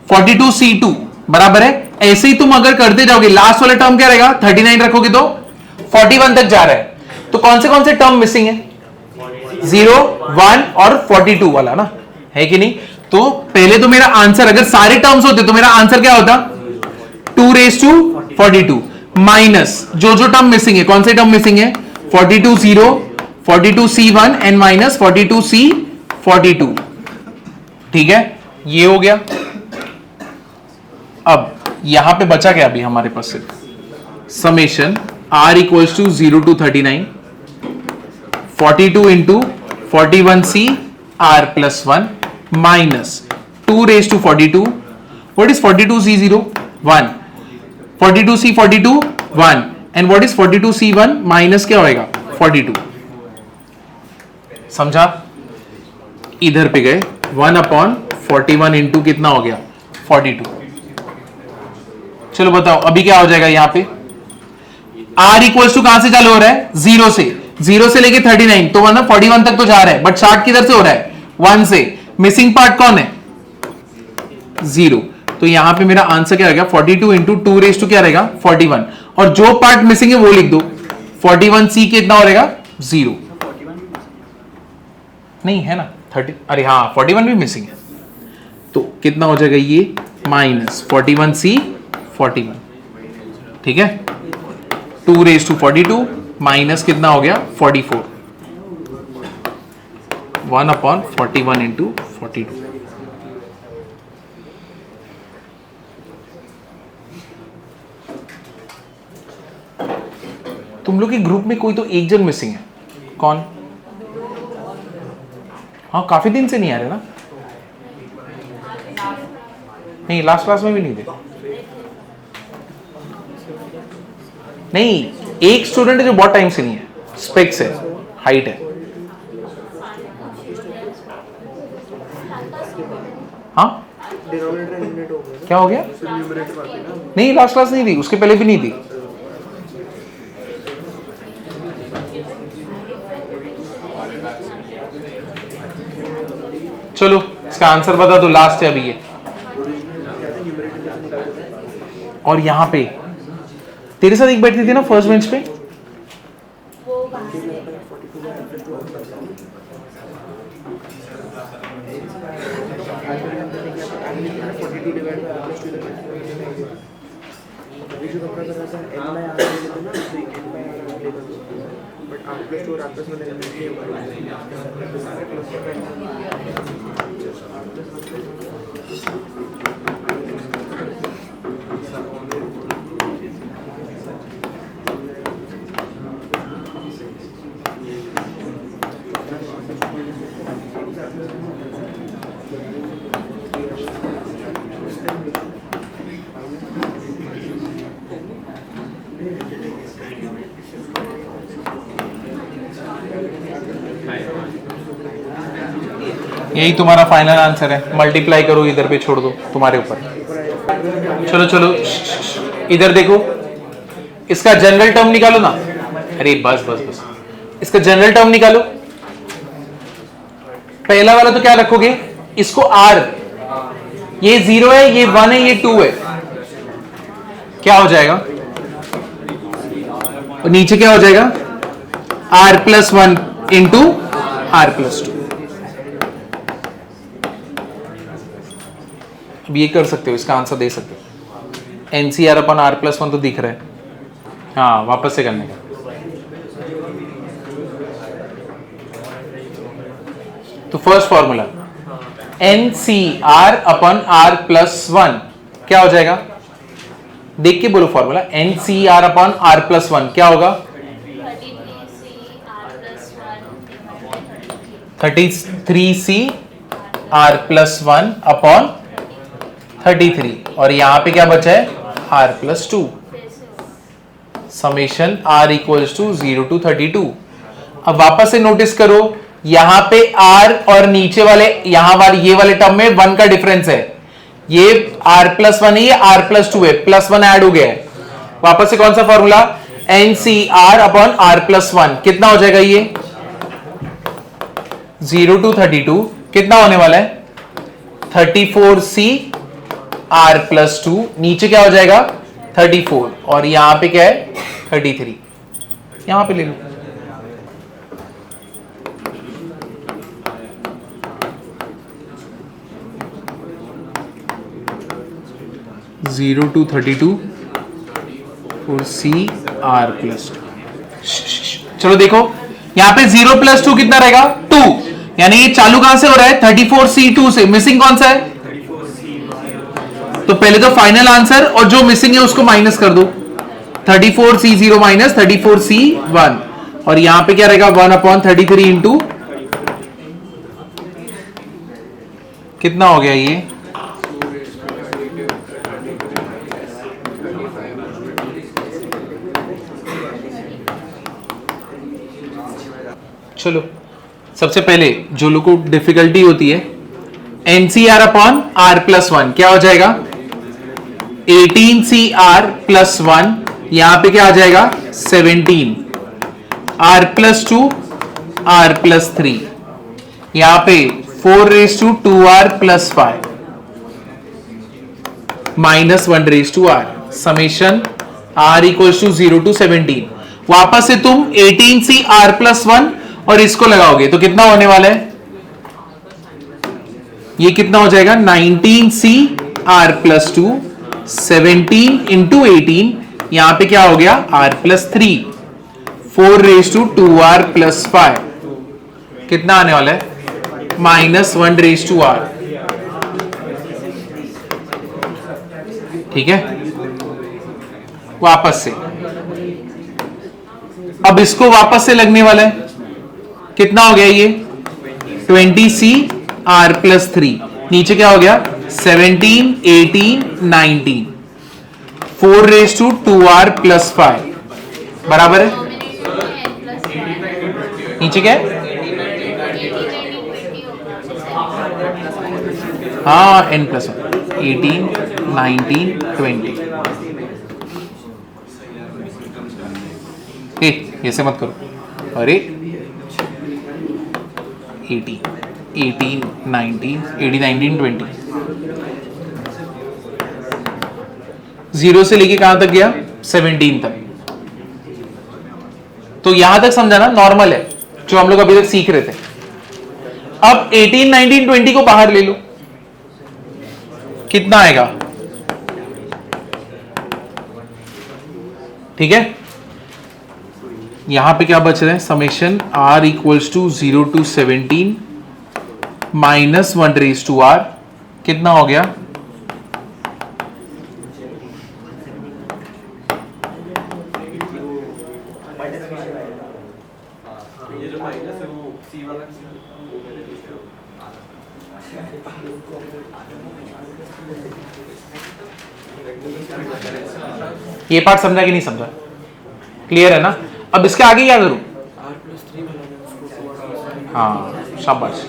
42C2, बराबर है। ऐसे ही तुम अगर करते जाओगे, लास्ट वाला टर्म क्या रहेगा? 39 रखोगे तो 41 तक जा रहा है, तो कौन से टर्म मिसिंग है? 0, 1 और 42 वाला ना, है कि नहीं? तो पहले तो मेरा आंसर, अगर सारे टर्म्स होते तो मेरा आंसर क्या होता? 2⁻42 माइनस जो टर्म मिसिंग है, कौन से टर्म मिसिंग है? 42 0, 42C1 एंड माइनस 42C42, ठीक है, ये हो गया। अब यहां पे बचा क्या अभी हमारे पास? सिर्फ summation R equals to 0 to 39, 42 into 41C R+1 minus 2⁻42, what is 42C0? 1, 42C42 1, and what is 42C1 minus क्या होएगा? 42, समझा? इधर पे गए 1 अपॉन 41 इंटू कितना हो गया? 42। चलो बताओ अभी क्या हो जाएगा यहां पे? R इक्वल्स टू कहां से चालू हो रहा है? 0 से लेके 39, तो वरना 41 तक तो जा रहा है, बट स्टार्ट किधर से हो रहा है? 1 से। मिसिंग पार्ट कौन है? 0, तो यहां पे मेरा आंसर क्या रहेगा? 42 इंटू 2 क्या रहेगा? 41, और जो पार्ट मिसिंग है वो लिख दो। 41C कितना हो रहेगा? 0 नहीं है ना, 30, अरे हाँ 41 भी मिसिंग है, तो कितना हो जाएगा ये? माइनस 41C 41, ठीक है। 2⁻42 माइनस कितना हो गया? 44, 1 अपॉन 41 इंटू 42। तुम लोग के ग्रुप में कोई तो एक जन मिसिंग है, कौन? हाँ काफी दिन से नहीं आ रहे ना? नहीं, लास्ट क्लास में भी नहीं थे। नहीं, एक स्टूडेंट है जो बहुत टाइम से नहीं है, स्पेक्स है, हाइट है। हाँ क्या हो गया? नहीं लास्ट क्लास नहीं थी, उसके पहले भी नहीं थी। चलो इसका आंसर बता दो, लास्ट है अभी ये। और यहां पे तेरे साथ एक बैठती थी ना फर्स्ट बेंच पे, यही तुम्हारा फाइनल आंसर है, मल्टीप्लाई करो, इधर पे छोड़ दो, तुम्हारे ऊपर। चलो चलो इधर देखो, इसका जनरल टर्म निकालो ना। अरे बस बस बस, इसका जनरल टर्म निकालो। पहला वाला तो क्या रखोगे, इसको r, ये 0 है, ये 1 है, ये 2 है, क्या हो जाएगा, और नीचे क्या हो जाएगा, r+1 इंटू r+2। अब ये कर सकते हो, इसका आंसर दे सकते हो। NCR अपन r+1 तो दिख रहा है, हाँ वापस से करने का। तो फर्स्ट फॉर्मूला NCR अपन r+1 क्या हो जाएगा, देख के बोलो फॉर्मूला। NCR अपन r+1 क्या होगा, 33C r+1 अपॉन 33, और यहां पे क्या बचा है, r+2, summation r equals to 0 to 32। अब वापस से नोटिस करो, यहां पे r और नीचे वाले यहां वाले ये वाले टर्म में 1 का डिफरेंस है, ये r+1 है, ये r+2 है, +1 ऐड हो गया है। वापस से कौन सा फॉर्मूला, NCR अपॉन r+1 कितना हो जाएगा, ये 0 to 32 कितना होने वाला है, 34C r+2, नीचे क्या हो जाएगा 34, और यहां पे क्या है 33, यहां पे ले लो। जीरो टू 32 और C r+2। चलो देखो यहां पे 0+2 कितना रहेगा, 2, यानी ये चालू कहां से हो रहा है, 34C2 से, मिसिंग कौन सा है, तो पहले तो फाइनल आंसर और जो मिसिंग है उसको माइनस कर दो, 34C0 माइनस 34C1, और यहां पे क्या रहेगा 1/33 इंटू कितना हो गया ये, चलो सबसे पहले जो लोग को डिफिकल्टी होती है, NCR अपॉन r+1 क्या हो जाएगा, 18CR+1, यहां पे क्या आ जाएगा 17, r+2 r+3, यहां पे 4^2r+5 -1^r, summation r equals to 0 to 17। वापस से तुम 18CR+1 और इसको लगाओगे तो कितना होने वाला है, ये कितना हो जाएगा 19CR+2, 17 इंटू 18, यहां पे क्या हो गया r+3, 4^2r+5 कितना आने वाला है -1^r, ठीक है। वापस से अब इसको वापस से लगने वाला है, कितना हो गया ये 20CR+3, नीचे क्या हो गया 17 18 19, 4^2r+5 बराबर है, नीचे क्या है, हाँ n+1, 18 19 20। ऐसे मत करो, अरे 18 19 18 19 20, 0 से लेके कहां तक गया 17 तक, तो यहां तक समझाना नॉर्मल है जो हम लोग अभी तक सीख रहे थे। अब 18 19 20 को बाहर ले लो, कितना आएगा, ठीक है। यहां पे क्या बच रहा है, summation r equals to 0 to 17 -1^r कितना हो गया, ये पार्ट समझा कि नहीं समझा, क्लियर है ना। अब इसके आगे क्या करूं, हाँ शाबाश,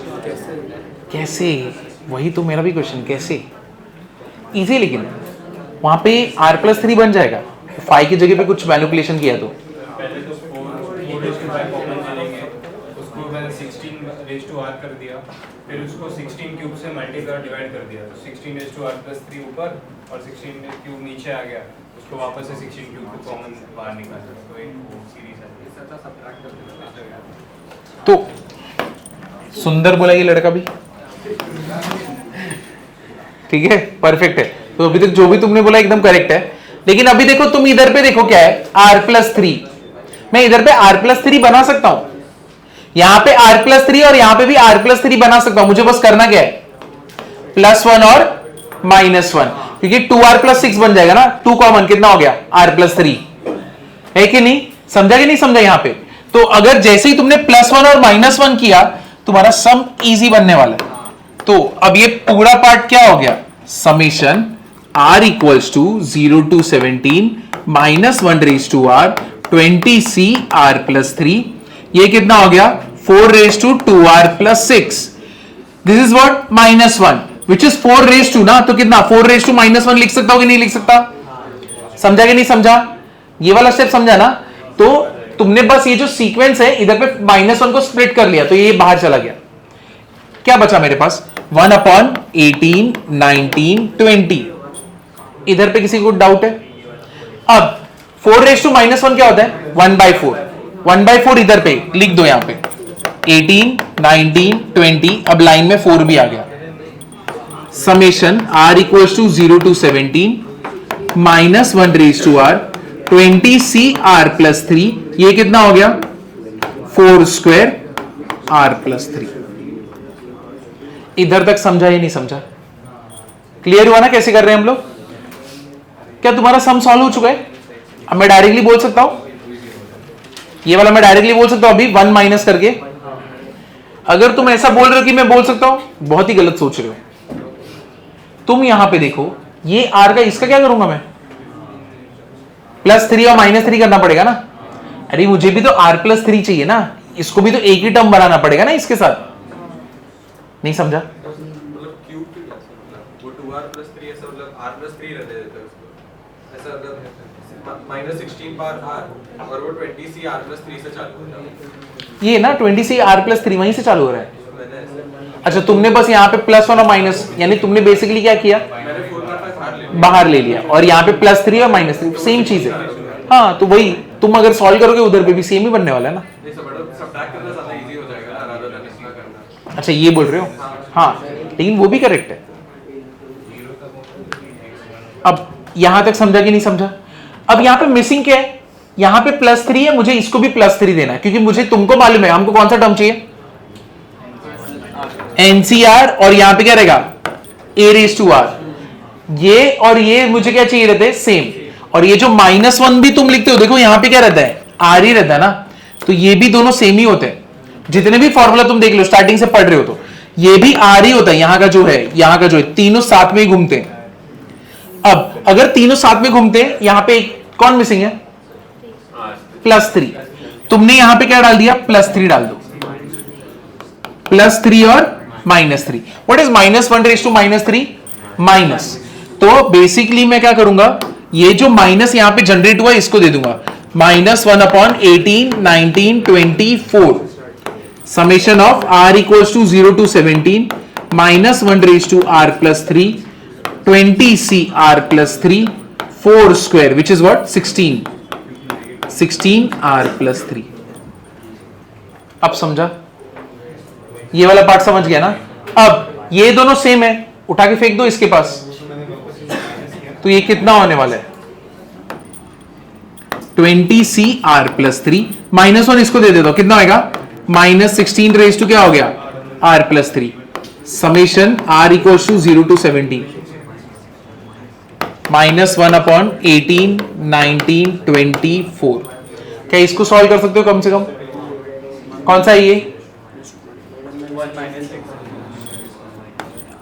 कैसे? वही तो मेरा भी क्वेश्चन, कैसे? इजी, लेकिन वहां पे r+3 बन जाएगा 5 की जगह पे कुछ मैनिपुलेशन किया तो। पहले तो 4 कॉमन लेंगे, उसको मैंने 16 कर दिया, फिर उसको 16 क्यूब से मल्टीप्लाई डिवाइड कर दिया, तो 16 ऊपर और 16 क्यूब नीचे आ गया, उसको वापस से 16 क्यूब को कॉमन बाहर निकाल दिया, तो एक सीरीज है। तो सुंदर बोला ये लड़का भी, ठीक है, परफेक्ट है। तो अभी तक जो भी तुमने बोला एकदम करेक्ट है, लेकिन अभी देखो तुम इधर पे देखो क्या है, r+3। मैं इधर पे r+3 बना सकता हूं, यहां पे r+3 और यहां पे भी r+3 बना सकता हूं। मुझे बस करना क्या है, +1 और -1, क्योंकि 2r+6 बन जाएगा ना, 2 कॉमन कितना हो गया, r+3 है कि नहीं? समझा कि नहीं समझा? यहां पे तो अगर जैसे ही तुमने +1 और -1 किया, तुम्हारा सम इजी बनने वाला है। तो अब ये पूरा पार्ट क्या हो गया, summation r equals to 0 to 17 -1 raised to r 20c r+3, ये कितना हो गया, 4 raised to 2r+6। This is what, -1 which is 4 raised to ना, तो कितना 4 raised to -1 लिख सकता हो कि नहीं लिख सकता? समझा कि नहीं समझा? ये वाला स्टेप समझा ना? तो तुमने बस ये जो सीक्वेंस है इधर पे -1 को स्प्लिट कर लिया, तो ये बाहर चला गया। क्या बचा मेरे पास, 1/18 19 20। इधर पे किसी को डाउट है? अब 4 raised to -1 क्या होता है, 1/4। 1/4 इधर पे लिख दो, यहां पे 18 19 20, अब लाइन में 4 भी आ गया। Summation r equals to 0 to 17 -1 raised to r 20c r+3, ये कितना हो गया, 4² r+3। इधर तक समझा या नहीं समझा? क्लियर हुआ ना कैसे कर रहे हैं हम लोग? क्या तुम्हारा सम सॉल्व हो चुका है? अब मैं डायरेक्टली बोल सकता हूं, ये वाला मैं डायरेक्टली बोल सकता हूं अभी 1 माइनस करके। अगर तुम ऐसा बोल रहे हो कि मैं बोल सकता हूं, बहुत ही गलत सोच रहे हो। तुम यहां पे देखो, ये r का इसका क्या करूंगा मैं, +3 और -3 करना पड़ेगा ना। अरे मुझे भी तो r+3 चाहिए ना, इसको भी तो एक ही टर्म बनाना पड़ेगा ना इसके साथ। नहीं समझा? मतलब क्यूब पे कैसे, मतलब वो 2r+3 ऐसा, मतलब r+3 रहने देते हैं उसको ऐसा, मतलब -16 बार r और वो 20c r+3 से चालू होता है। ये ना 20c r+3 वहीं से चालू हो रहा है। तो मैंने ऐसे, अच्छा, तुमने बस यहाँ पे +1 और माइनस, यानी तुमने बेसिकली क्या किया, मैंने 4/5 बाहर ले लिया, और यहाँ पे +3 और -3 सेम चीज है। हाँ, तो वही तुम अगर सॉल्व करोगे उधर पे भी सेम ही बनने वाला है ना। ये सब्ट्रैक्ट करना ज्यादा इजी हो जाएगा ना, rather than इसका करना। अच्छा, ये बोल रहे हो? हाँ, लेकिन वो भी करेक्ट है। अब यहां तक समझा कि नहीं समझा? अब यहाँ पे मिसिंग क्या है, यहाँ पे +3 है, मुझे इसको भी +3 देना है, क्योंकि मुझे, तुमको मालूम है हमको कौन सा टर्म चाहिए, NCR, और यहाँ पे क्या रहेगा, a⁻r। ये और ये मुझे क्या चाहिए रहते हैं, सेम। और ये जो -1 भी तुम लिखते हो, देखो यहाँ पे क्या रहता है, r ही रहता है ना, तो ये भी दोनों सेम ही होते हैं। जितने भी फॉर्मूला तुम देख लो, स्टार्टिंग से पढ़ रहे हो, तो ये भी r ही होता है। यहाँ का जो है, यहाँ का जो है, तीनों साथ में ही घूमते हैं। अब अगर तीनों साथ में घूमते हैं, यहाँ पे कौन मिसिंग है, +3। तुमने यहां पे क्या डाल दिया, +3 डाल दो, +3 और -3। What is -1 raised to -3, minus. तो बेसिकली मैं क्या करूंगा, ये जो माइनस यहां पे जनरेट हुआ इसको दे दूंगा, -1/18 19 24, summation of r equals to 0 to 17 -1 raised to r+3 20c r+3 4² which is what, 16 r+3। अब समझा? ये वाला पार्ट समझ गया ना? अब ये दोनों सेम है, उठा के फेंक दो इसके पास, तो ये कितना होने वाला है, 20c r+3 -1 इसको दे देता हूं, कितना होगा, -16 raised to क्या हो गया, r+3, summation r equals to 0 to 17 -1/18 19 24। क्या इसको सॉल्व कर सकते हो कम से कम? कौन सा है ये,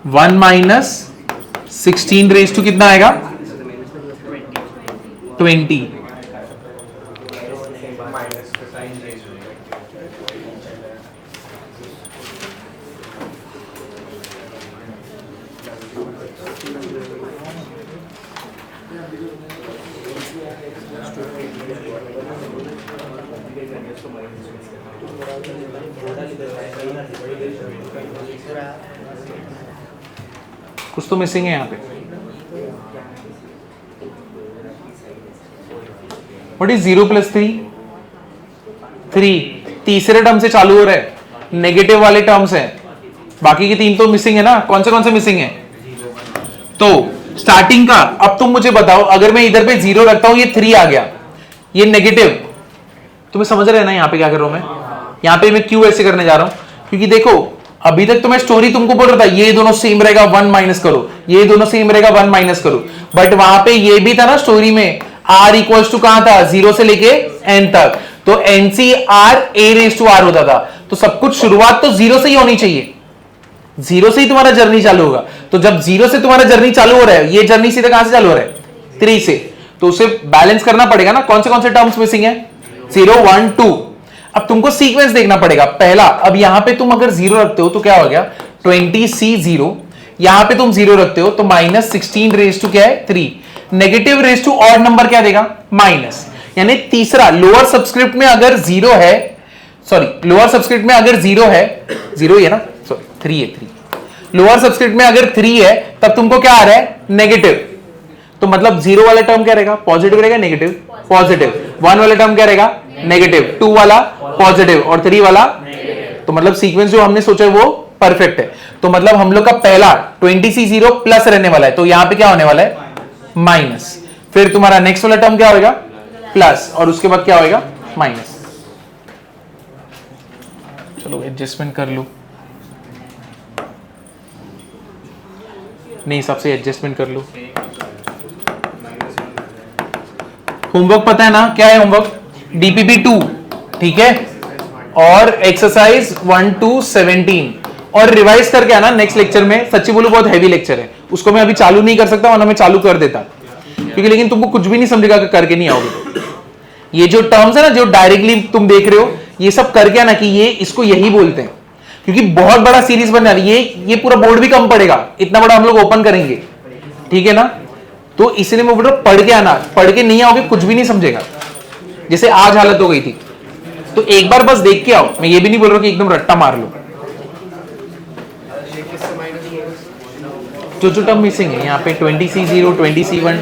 1 - 16 raised to कितना आएगा, 20। कुछ तो मिसिंग है यहाँ पे. What is 0 plus 3? 3. तीसरे टर्म से चालू हो रहा है, नेगेटिव वाले टर्म्स हैं, बाकी के 3 तो मिसिंग है ना. कौन से मिसिंग है? तो स्टार्टिंग का अब तुम मुझे बताओ, अगर मैं इधर पे 0 रखता हूं, ये 3 आ गया, ये नेगेटिव. तुम्हें समझ रहे हैं ना यहाँ पे क्या कर रहा हूं मैं? यहाँ पे मैं क्यों ऐसे करने जा रहा हूं? क्योंकि देखो अभी तक तो मैं स्टोरी तुमको बोल रहा था ये दोनों सेम रहेगा 1 माइनस करो, ये दोनों सेम रहेगा 1 माइनस करो, बट वहां पे ये भी था ना स्टोरी में, r इक्वल्स टू कहां था? 0 से लेके n तक, तो NCR a raise to r होता था. तो सब कुछ शुरुआत तो 0 से ही होनी चाहिए, 0 से ही तुम्हारा जर्नी चालू होगा. तो जब 0 से तुम्हारा जर्नी चालू हो रहा है, ये जर्नी सीधे कहां से चालू हो रहा है? 3 से. तो उसे बैलेंस करना पड़ेगा ना. कौन से टर्म्स मिसिंग है? 0 1 2. अब तुमको सीक्वेंस देखना पड़ेगा. पहला, अब यहां पे तुम अगर 0 रखते हो तो क्या हो गया? 20C0. यहां पे तुम 0 रखते हो तो माइनस 16 रेज टू क्या है? 3. Negative raise to odd number क्या देगा? माइनस. यानी तीसरा, लोअर सबस्क्रिप्ट में अगर 0 है, सॉरी लोअर सबस्क्रिप्ट में अगर 0 है, 0 ही है ना, सॉरी 3 है, 3. लोअर सबस्क्रिप्ट में अगर 3 है तब तुमको क्या आ रहा है? नेगेटिव. तो मतलब 0 वाला टर्म क्या रहेगा? पॉजिटिव रहेगा, नेगेटिव पॉजिटिव. 1 वाला टर्म क्या रहेगा? नेगेटिव. 2 वाला पॉजिटिव और 3 वाला, तो मतलब सीक्वेंस जो हमने सोचा है वो परफेक्ट है. तो मतलब हम लोग का पहला 20C0 प्लस रहने वाला है, तो यहां पे क्या होने वाला है? माइनस. फिर तुम्हारा नेक्स्ट वाला टर्म क्या होगा? प्लस. और उसके बाद क्या होगा? माइनस. चलो एडजस्टमेंट कर लो, नहीं सबसे एडजस्टमेंट कर लो. होमवर्क पता है ना क्या है होमवर्क? DPP 2, ठीक है, और एक्सरसाइज 1 to 17. और रिवाइज करके आना नेक्स्ट लेक्चर में. सच्ची बोलूं बहुत हैवी लेक्चर है, उसको मैं अभी चालू नहीं कर सकता, वरना मैं चालू कर देता, क्योंकि लेकिन तुमको कुछ भी नहीं समझेगा करके नहीं आओगे. ये जो टर्म्स है ना, जो डायरेक्टली तुम देख रहे हो, ये सब करके आना कि ये इसको यही बोलते हैं, क्योंकि बहुत बड़ा सीरीज बनने वाली है. ये पूरा बोर्ड भी कम पड़ेगा, इतना बड़ा हम लोग ओपन करेंगे, ठीक है ना. तो इसलिए मैं बोल रहा हूं पढ़ के आना, पढ़ के नहीं आओगे कुछ भी नहीं समझेगा, जैसे आज हालत हो गई थी. तो एक बार बस देख के आओ. मैं ये भी नहीं बोल रहा कि एकदम रट्टा मार लो. जो टर्म मिसिंग है यहाँ पे 20C0, 20C1,